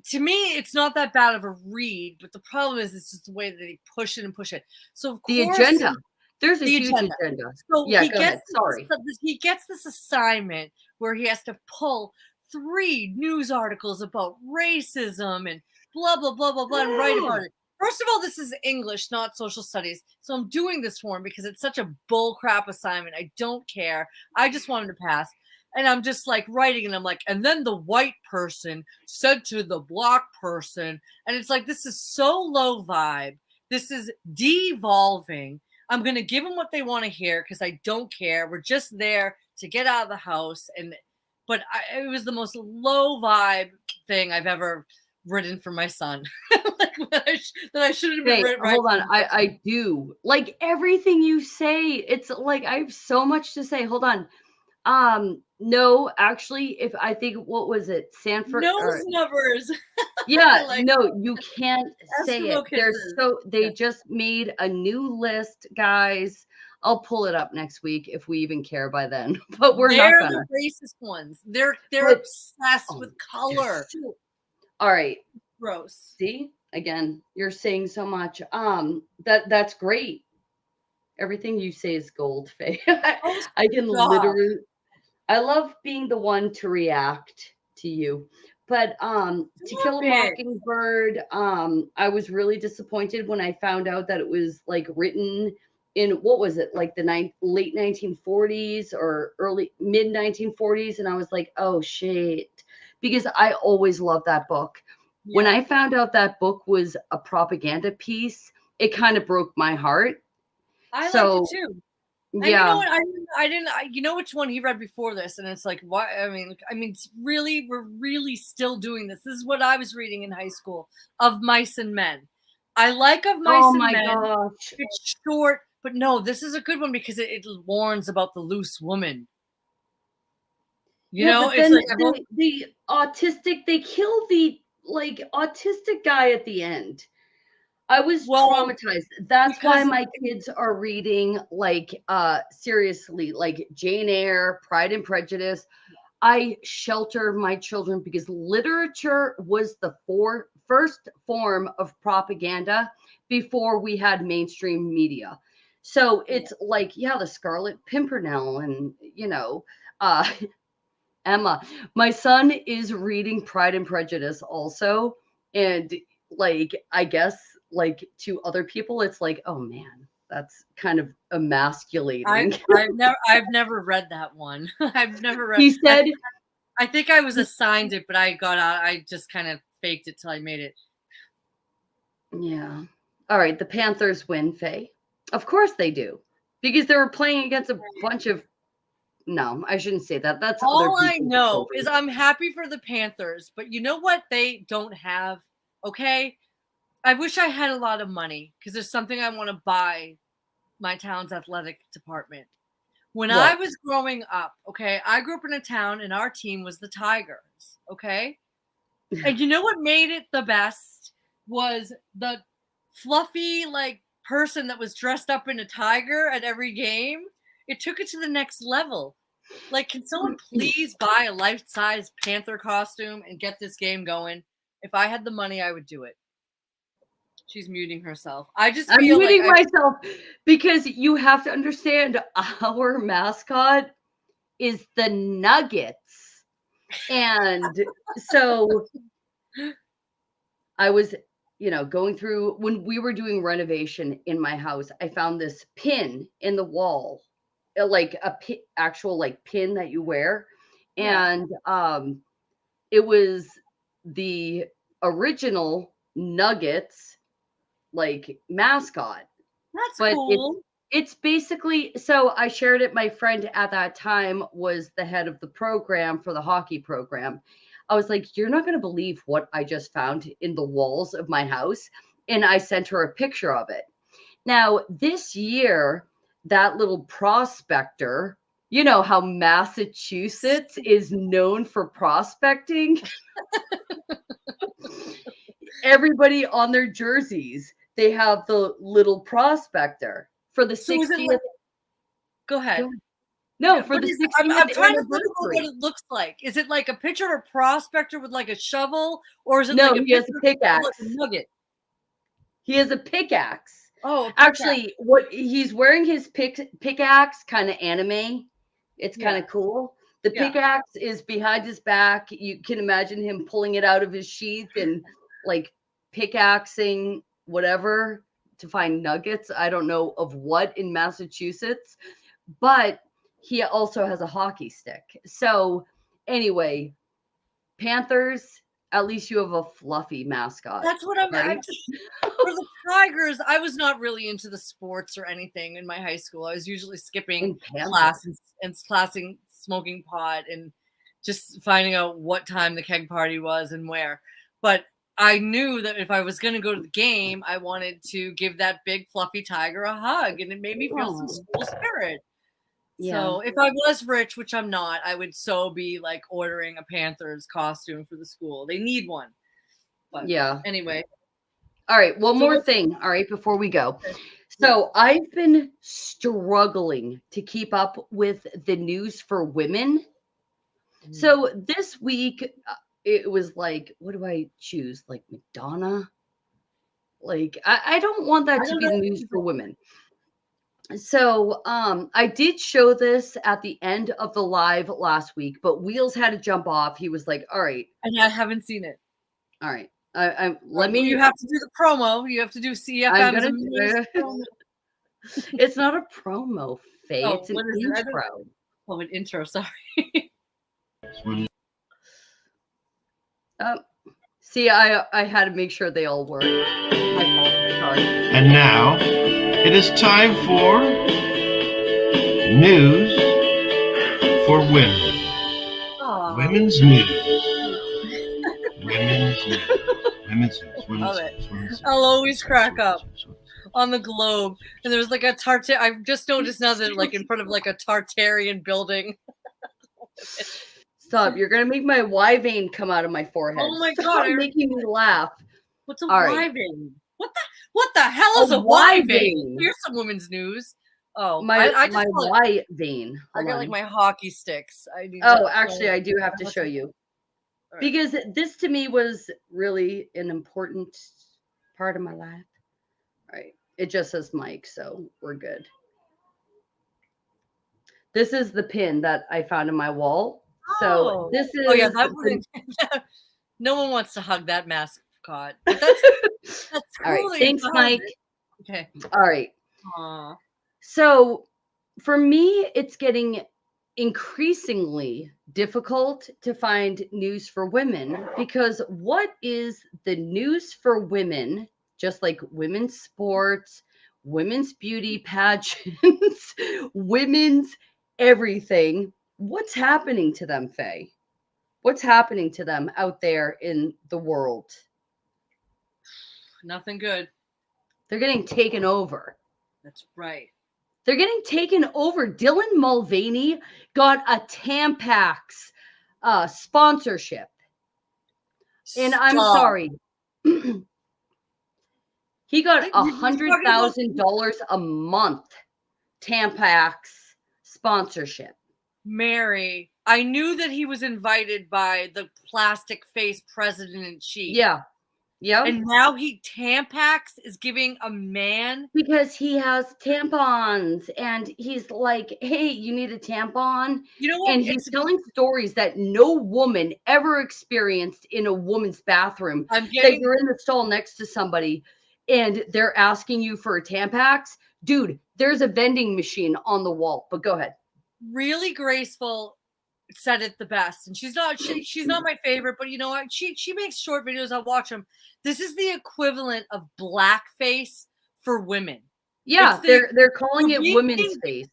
to me, it's not that bad of a read, but the problem is it's just the way that they push it and push it. So of The course, agenda. There's a the huge agenda. agenda. So Yeah, go ahead. Sorry. he gets this assignment where he has to pull 3 news articles about racism and blah blah blah blah blah and write about it. First of all, this is English, not social studies. So I'm doing this for him because it's such a bull crap assignment. I don't care. I just want him to pass. And I'm just like writing, and I'm like, and then the white person said to the black person, and it's like, this is so low vibe. This is devolving. I'm going to give them what they want to hear because I don't care. We're just there to get out of the house. It was the most low vibe thing I've ever written for my son. Like, that I shouldn't have been Hey, written. hold on. I do. Like, everything you say, it's like I have so much to say. Hold on. No, actually, if I think, what was it? Sanford Nose or numbers. yeah, Like no, you can't say it. Eskimo kisses. They Yeah. just made a new list, guys. I'll pull it up next week if we even care by then, but we're not They're gonna. the racist ones. They're But obsessed oh, with they're color. so- all right. Gross. See, again, you're saying so much. That's great. Everything you say is gold, Faye. Oh, I can stop. literally. I love being the one to react to you. But To Kill Stop a it. Mockingbird, I was really disappointed when I found out that it was like written in, what was it, like the late 1940s or early mid 1940s, and I was like, oh shit, because I always loved that book. When Yeah. I found out that book was a propaganda piece, it kind of broke my heart. I liked So it too. And you know yeah, what? You know which one he read before this, and it's like, why? It's really, we're really still doing this. This is what I was reading in high school, Of Mice and Men. I like Of Mice oh and my Men. gosh. It's short, but no, this is a good one because it warns about the loose woman. You Yeah, know, but it's then like the autistic, they kill the like autistic guy at the end. I was well, traumatized. That's why because my kids are reading like seriously, like Jane Eyre, Pride and Prejudice. I shelter my children because literature was the first form of propaganda before we had mainstream media. So it's like, yeah, the Scarlet Pimpernel and uh Emma. My son is reading Pride and Prejudice also. And like, I guess, like to other people, it's like, oh man, that's kind of emasculating. I've never read that one. I've never read. He said, I think I was assigned it, but I got out. I just kind of faked it till I made it. yeah. All right, the Panthers win, Faye. Of course they do. Because they were playing against a bunch of no, I shouldn't say that. That's other All I people's know children. is I'm happy for the Panthers, but you know what they don't have? Okay. I wish I had a lot of money because there's something I want to buy my town's athletic department. When I What? was growing up, okay, I grew up in a town and our team was the Tigers, okay? And you know what made it the best was the fluffy like person that was dressed up in a tiger at every game. It took it to the next level. Like, can someone please buy a life-size Panther costume and get this game going? If I had the money, I would do it. She's muting herself. I just I'm feel muting like myself because you have to understand our mascot is the Nuggets. And so I was, going through when we were doing renovation in my house, I found this pin in the wall, like a actual like pin that you wear. Yeah. And it was the original Nuggets like mascot. that's But cool. it's basically, so I shared it. My friend at that time was the head of the program for the hockey program. I was like, "You're not going to believe what I just found in the walls of my house." And I sent her a picture of it. Now, this year, that little prospector, you know how Massachusetts is known for prospecting? Everybody on their jerseys, they have the little prospector for the So is it 60th. like, go ahead. No, Yeah, for the I'm 60th trying to look at what anniversary. it looks like. Is it like a picture of a prospector with like a shovel, or is it No, like a he has picture a of like a pickaxe. nugget? He has a pickaxe. Oh, a pickaxe. Actually, what he's wearing his pickaxe kind of anime. It's kind Yeah. of cool. The Yeah. pickaxe is behind his back. You can imagine him pulling it out of his sheath and like pickaxing whatever to find nuggets. I don't know of what in Massachusetts, but he also has a hockey stick. So, anyway, Panthers, at least you have a fluffy mascot, That's what I'm right? just for the Tigers. I was not really into the sports or anything in my high school. I was usually skipping And class Panthers. and classing, smoking pot, and just finding out what time the keg party was and where. But I knew that if I was going to go to the game, I wanted to give that big fluffy tiger a hug, and it made me feel some Oh, school spirit. yeah. So if I was rich, which I'm not, I would so be like ordering a Panthers costume for the school. They need one. But Yeah. anyway, All right. One so more what's thing. All right. Before we go. okay. Yeah. So I've been struggling to keep up with the news for women. So this week, it was like, what do I choose? Like Madonna? Like, I don't want that I to don't be the know. news for women. So I did show this at the end of the live last week, but Wheels had to jump off. He was like, all right, And I haven't seen it. all right. Let Well, me. you have to do the promo. You have to do I'm CFM's gonna. amazing promo. It's not a promo, Faye. Oh, It's an what is it? I don't intro. Oh, an intro. Sorry. See, I had to make sure they all work. My fault. Sorry. And now, it is time for news for women. Aw. Women's news. Women's news. Women's news. Love Women's it. news. Women's news. I'll always crack up on the globe. And there was like a Tartar. I've just noticed now that like in front of like a Tartarian building. Stop. You're gonna make my Y vein come out of my forehead. Oh my Stop God, making me laugh. What's a All right. Y vein? What the hell is A a Y Y vein? vein. Here's some women's news. Oh, My I just my call it, Y vein. I Hold got on. like my hockey sticks. I need Oh, to actually, I do have to show you. All right. Because this to me was really an important part of my life. All right. It just says Mike, so we're good. This is the pin that I found in my wall. So this is yeah, that wouldn't. No one wants to hug that mascot. But that's cool. All right. that you Thanks, found Mike. it. Okay. All right. Aw. So for me, it's getting increasingly difficult to find news for women because what is the news for women, just like women's sports, women's beauty pageants, women's everything? What's happening to them, Faye? What's happening to them out there in the world? Nothing good. They're getting taken over. That's right. They're getting taken over. Dylan Mulvaney got a Tampax sponsorship. And I'm Stop. sorry. He got You're talking about- $100,000 a month Tampax sponsorship. Mary, I knew that he was invited by the plastic face president in chief. Yeah. Yeah. And now Tampax is giving a man. Because he has tampons and he's like, hey, you need a tampon? You know what? And he's telling stories that no woman ever experienced in a woman's bathroom. I'm That getting you're in the stall next to somebody and they're asking you for a Tampax. Dude, there's a vending machine on the wall, but go ahead. really graceful. Said it the best, and she's not my favorite, but you know what, she makes short videos. I'll watch them. This is the equivalent of blackface for women. Yeah, they're calling the it big women's thing. face.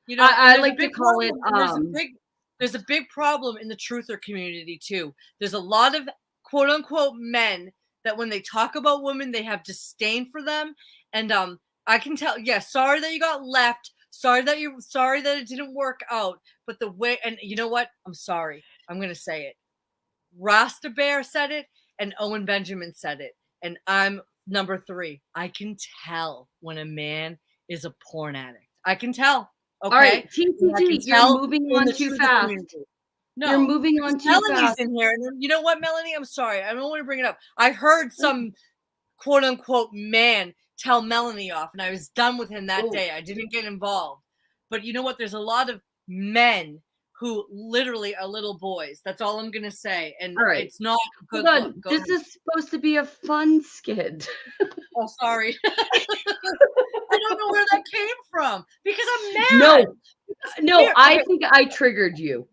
You know, I there's a like to big call it problem, there's a big problem in the truther community too. There's a lot of quote unquote men that when they talk about women, they have disdain for them. And I can tell, yeah, sorry that you got left. Sorry that it didn't work out. But the way, and you know what? I'm sorry. I'm gonna say it. Rasta Bear said it, and Owen Benjamin said it. And I'm number 3. I can tell when a man is a porn addict. I can tell. Okay. All right, TTT, you're moving on too fast. No, you're moving on too Melanie's fast. in here. And you know what, Melanie? I'm sorry. I don't want to bring it up. I heard some quote unquote man tell Melanie off, and I was done with him that day. I didn't get involved. But you know what? There's a lot of men who literally are little boys. That's all I'm gonna say. And it's not a good look. This is supposed to be a fun skit. Oh, sorry. I don't know where that came from because I'm mad. No, here, I think I triggered you.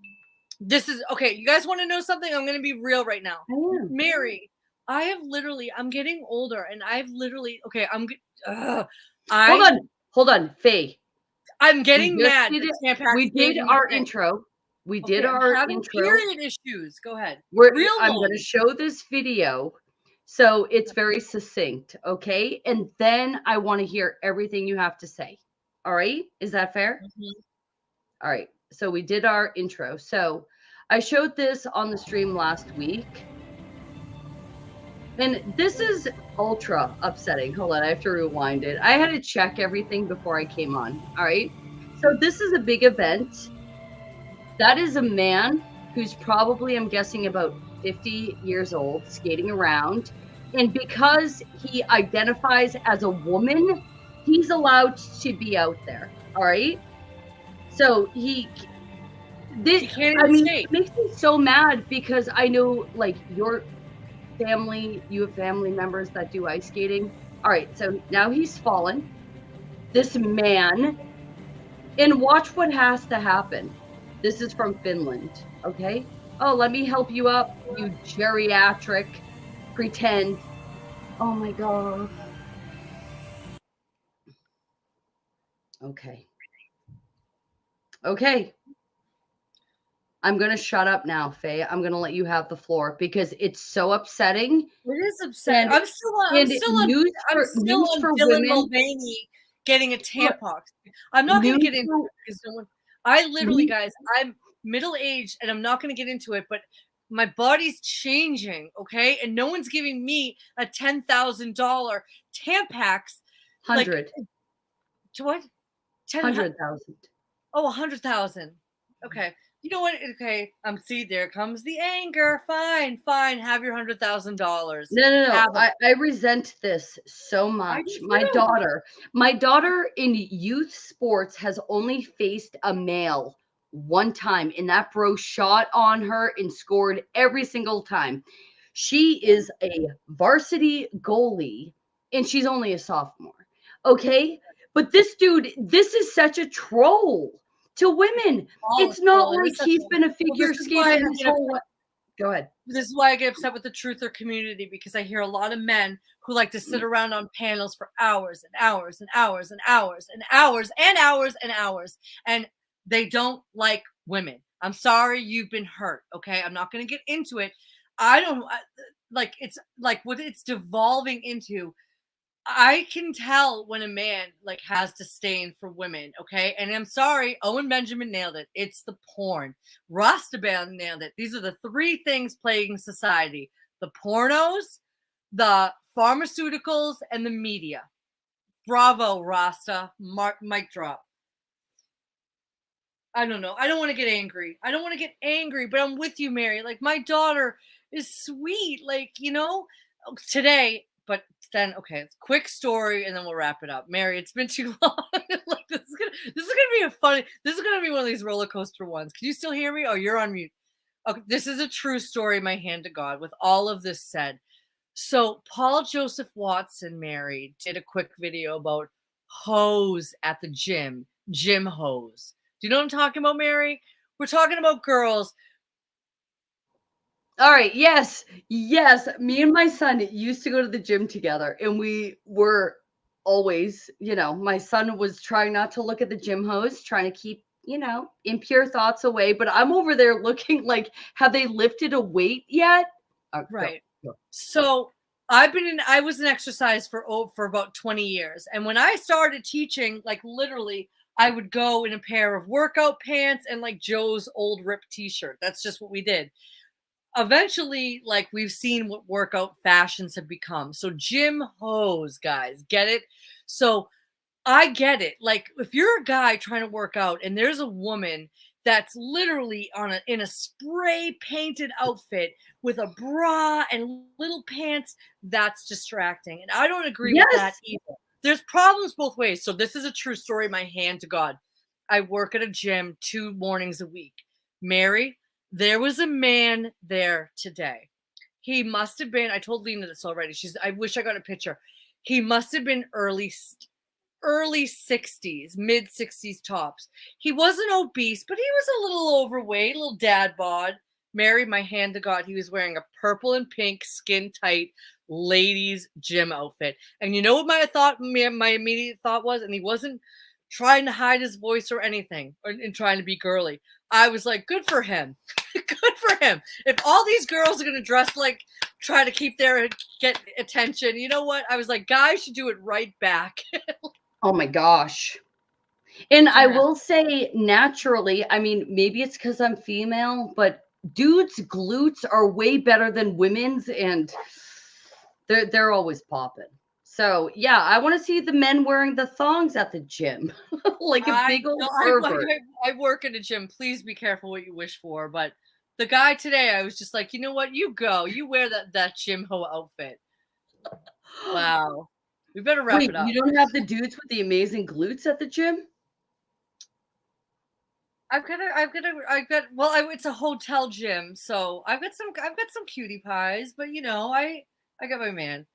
This is okay. You guys want to know something? I'm going to be real right now. Mary, I'm getting older and hold on, Faye. I'm getting mad. We did our intro. We did our intro. Period issues. Go ahead. I'm going to show this video. So it's very succinct, okay? And then I want to hear everything you have to say. All right? Is that fair? Mm-hmm. All right. So we did our intro. So I showed this on the stream last week. And this is ultra upsetting. Hold on, I have to rewind it. I had to check everything before I came on. All right. So this is a big event. That is a man who's probably, I'm guessing, about 50 years old, skating around. And because he identifies as a woman, he's allowed to be out there. All right. So it makes me so mad because I know, like, you have family members that do ice skating. All right. So now he's fallen. This man, and watch what has to happen. This is from Finland. Okay. Oh, let me help you up, you geriatric pretend. Oh my God. Okay. I'm going to shut up now, Faye. I'm going to let you have the floor because it's so upsetting. It is upsetting. I'm still on Dylan Mulvaney getting a Tampax. I'm not going to get into it because I'm middle-aged and I'm not going to get into it, but my body's changing, okay? And no one's giving me a $10,000 Tampax. 100. To what? 100,000. Oh, 100,000. Okay. You know what? Okay. See, there comes the anger. Fine. Have your $100,000. No. I resent this so much. My daughter in youth sports has only faced a male one time, and that bro shot on her and scored every single time. She is a varsity goalie, and she's only a sophomore. Okay? But this dude, this is such a troll to women. It's not like he's been a figure skater his whole life. Go ahead. This is why I get upset with the truther community, because I hear a lot of men who like to sit around on panels for hours and hours and hours and hours and hours and hours and hours, and they don't like women. I'm sorry, you've been hurt. Okay, I'm not going to get into it. It's like what it's devolving into. I can tell when a man like has disdain for women, okay? And I'm sorry, Owen Benjamin nailed it. It's the porn. Rasta Bear nailed it. These are the 3 things plaguing society: the pornos, the pharmaceuticals, and the media. Bravo, Rasta. Mic drop. I don't know. I don't want to get angry. But I'm with you, Mary. Like, my daughter is sweet. Like, you know, today, but then okay, quick story, and then we'll wrap it up. Mary, it's been too long. Like, this is gonna be a funny. This is gonna be one of these roller coaster ones. Can you still hear me? Oh, you're on mute. Okay, this is a true story. My hand to God. With all of this said, so Paul Joseph Watson, Mary, did a quick video about hoes at the gym hoes. Do you know what I'm talking about, Mary? We're talking about girls. All right. Yes. Yes. Me and my son used to go to the gym together, and we were always, my son was trying not to look at the gym hose, trying to keep, impure thoughts away. But I'm over there looking like, have they lifted a weight yet? Go, Right. go. So I was in exercise for about 20 years. And when I started teaching, like literally, I would go in a pair of workout pants and like Joe's old ripped t-shirt. That's just what we did. Eventually, like we've seen what workout fashions have become. So gym hose, guys, get it? So I get it. Like if you're a guy trying to work out and there's a woman that's literally in a spray painted outfit with a bra and little pants, that's distracting. And I don't agree with that either. There's problems both ways. So this is a true story, my hand to God. I work at a gym 2 mornings a week. Mary, there was a man there today. He must have been, I told Lena this already. I wish I got a picture. He must have been early 60s, mid 60s tops. He wasn't obese, but he was a little overweight, a little dad bod. Mary, my hand to God, he was wearing a purple and pink skin tight ladies gym outfit. And you know what my immediate thought was? And he wasn't trying to hide his voice or anything and trying to be girly. I was like, good for him. Good for him. If all these girls are going to dress like, try to get attention, you know what? I was like, guys should do it right back. Oh my gosh. And I will say naturally, I mean, maybe it's because I'm female, but dudes' glutes are way better than women's, and they're always popping. So yeah, I want to see the men wearing the thongs at the gym. Like a big old pervert. I work in a gym. Please be careful what you wish for. But the guy today, I was just like, you know what? You go. You wear that gym hoe outfit. Wow. We better wrap it up. You don't have the dudes with the amazing glutes at the gym? It's a hotel gym, so I've got some cutie pies, but I got my man.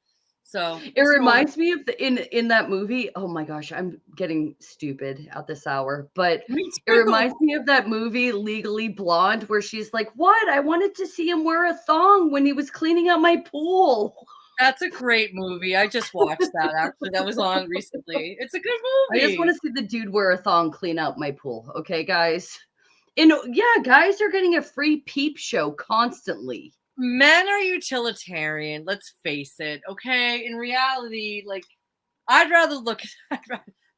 So it reminds me of in that movie. Oh my gosh, I'm getting stupid at this hour, but it reminds me of that movie Legally Blonde, where she's like, "What? I wanted to see him wear a thong when he was cleaning out my pool." That's a great movie. I just watched that actually. That was on recently. It's a good movie. I just want to see the dude wear a thong clean out my pool. Okay, guys. And yeah, guys are getting a free peep show constantly. Men are utilitarian. Let's face it. Okay. In reality, like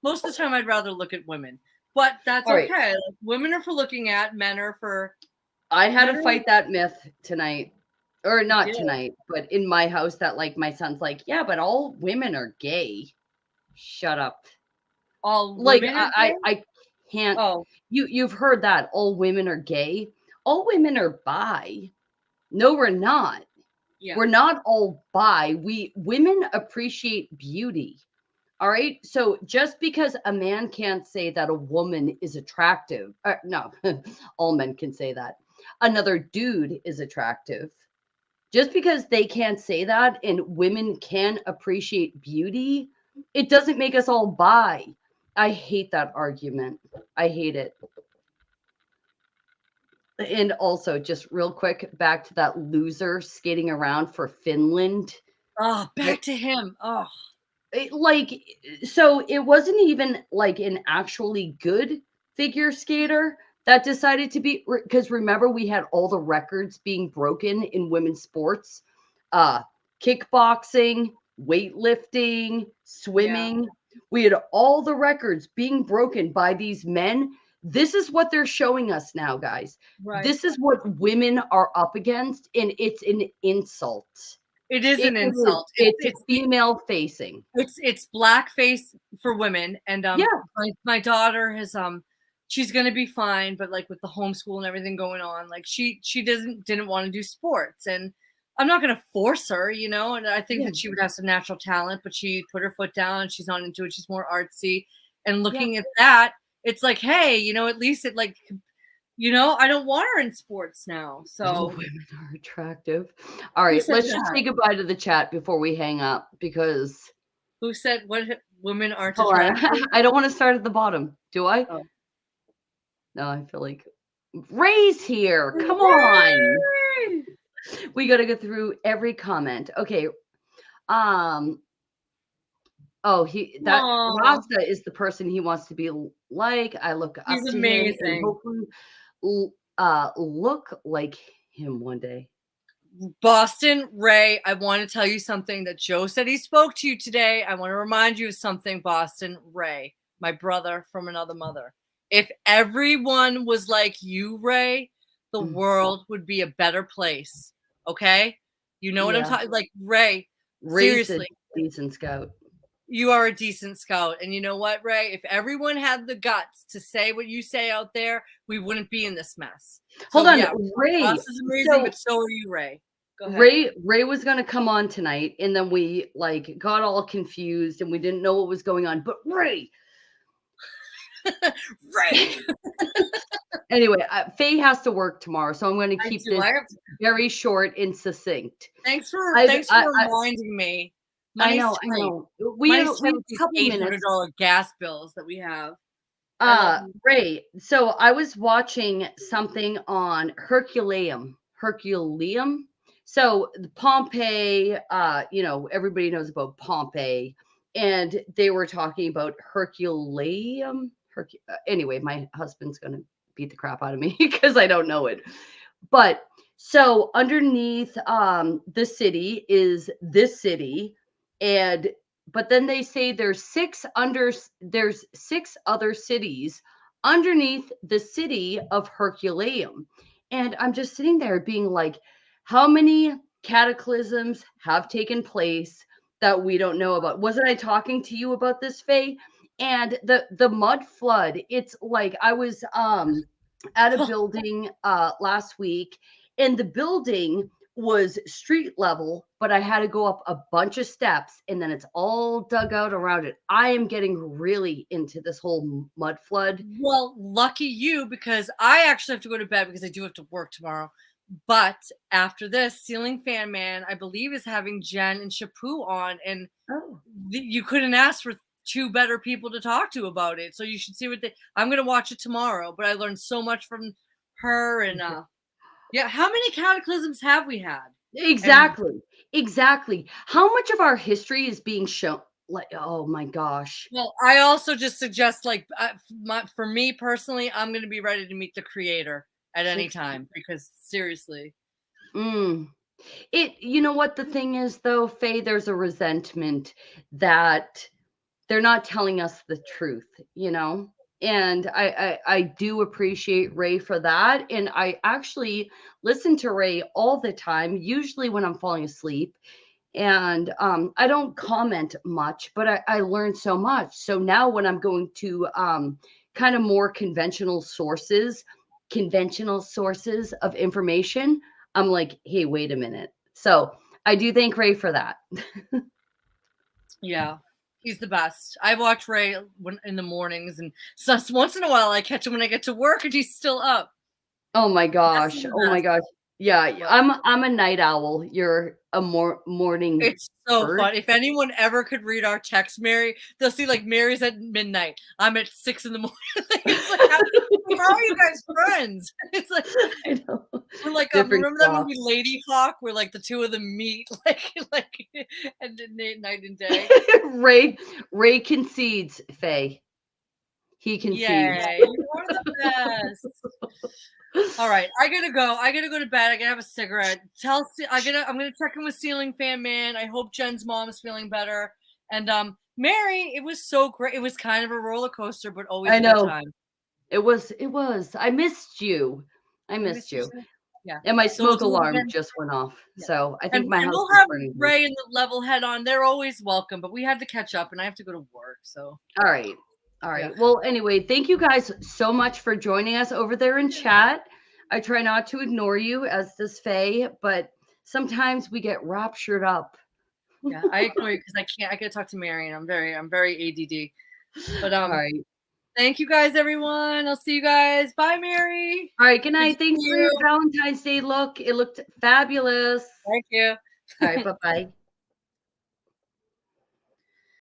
most of the time I'd rather look at women, but that's all okay. Right. Like, women are for looking at, men are for. I had to fight that myth tonight. Or not tonight, but in my house that like my son's like, yeah, but all women are gay. Shut up. All like women I can't. Oh, you've heard that all women are gay. All women are bi. No, we're not. Yeah. We're not all bi. Women appreciate beauty. All right. So just because a man can't say that a woman is attractive, no, all men can say that. Another dude is attractive. Just because they can't say that and women can appreciate beauty, it doesn't make us all bi. I hate that argument. I hate it. And also, just real quick, back to that loser skating around for Finland. Oh, back to him. Oh. So it wasn't even like an actually good figure skater that decided to be, because remember we had all the records being broken in women's sports, kickboxing, weightlifting, swimming. Yeah. We had all the records being broken by these men. This is what they're showing us now, guys. Right. This is what women are up against, and it's an insult. It is an insult. It's female facing. It's blackface for women, and my daughter has she's gonna be fine, but like with the homeschool and everything going on, like she didn't want to do sports, and I'm not going to force her, you know, and I think Yeah. that she would have some natural talent, but she put her foot down and she's not into it. She's more artsy. And looking at that, it's like, hey, you know, at least it like, you know, I don't want her in sports now. Oh, So women are attractive. All who right, said let's just that? say goodbye to the chat before we hang up because Who said what women aren't hold on. attractive? I don't want to start at the bottom. Do I? Oh. No, I feel like Ray's here. Come on. Yay! We got to go through every comment. Okay. Oh, that Aw. Rasta is the person he wants to be like. I look up He's to him and amazing. hopefully look like him one day. Boston Ray, I want to tell you something that Joe said he spoke to you today. I want to remind you of something, Boston Ray, my brother from another mother. If everyone was like you, Ray, the world would be a better place. Okay? You know what I'm Yeah. talking like Ray, Ray's seriously. a decent scout. You are a decent scout. And you know what, Ray? If everyone had the guts to say what you say out there, we wouldn't be in this mess. Hold So, on, yeah, Ray. Ross is amazing, So but so are you, Ray. Go ahead. Ray was going to come on tonight, and then we like got all confused and we didn't know what was going on. But Ray, Ray. anyway, Faye has to work tomorrow, so I'm going to keep this I have to- very short and succinct. Thanks for I- reminding me. I Money's know, I tight. know. We have Money's tight a with these couple minutes. $800 gas bills that we have. I love Ray, so I was watching something on Herculaneum. So the Pompeii, you know, everybody knows about Pompeii, and they were talking about Herculaneum. Anyway, my husband's gonna beat the crap out of me because I don't know it. But so underneath the city is this city, but then they say there's six other cities underneath the city of Herculaneum. And I'm just sitting there being like, how many cataclysms have taken place that we don't know about? Wasn't I talking to you about this, Faye? And the mud flood, it's like I was at a building last week, and the building was street level, but I had to go up a bunch of steps, and then it's all dug out around it. I am getting really into this whole mud flood. Well, lucky you, because I actually have to go to bed because I do have to work tomorrow. But after this, Ceiling Fan Man, I believe, is having Jen and Shapu on, and you couldn't ask for two better people to talk to about it. So you should see what I'm going to watch it tomorrow, but I learned so much from her. And yeah, how many cataclysms have we had? Exactly. How much of our history is being shown? Like, oh my gosh. Well, I also just suggest, like, for me personally, I'm going to be ready to meet the creator at any time, because seriously. You know what the thing is though, Faye, there's a resentment that they're not telling us the truth, you know? And I do appreciate Ray for that. And I actually listen to Ray all the time, usually when I'm falling asleep. And I don't comment much, but I learn so much. So now when I'm going to kind of more conventional sources of information, I'm like, hey, wait a minute. So I do thank Ray for that. Yeah. He's the best. I watch Ray in the mornings, and so once in a while I catch him when I get to work and he's still up. Oh my gosh. Yeah, I'm a night owl. You're a morning. It's so fun. If anyone ever could read our text, Mary, they'll see like Mary's at midnight. I'm at 6 a.m. It's like, how are you guys friends? It's like, I know. We're like, remember that movie Lady Hawk, where like the two of them meet like and night and day. Ray concedes, Faye. He concedes. Yay, you are the best. All right, I gotta go to bed. I gotta have a cigarette. I'm gonna check in with Ceiling Fan Man. I hope Jen's mom is feeling better. And Mary, it was so great. It was kind of a roller coaster, but always a good time. It was. I missed you. Yeah. And my smoke alarm just went off. Yeah. So I think my house. We'll have Ray and the Level Head on. They're always welcome, but we had to catch up, and I have to go to work. So all right. Yeah. Well, anyway, thank you guys so much for joining us over there in chat. I try not to ignore you, as does Faye, but sometimes we get raptured up. Yeah, I ignore you because I gotta talk to Mary, and I'm very ADD. But All right. thank you guys, everyone. I'll see you guys. Bye, Mary. All right. Good night. Good to Thanks see for your you. Valentine's Day look. It looked fabulous. Thank you. All right. Bye-bye.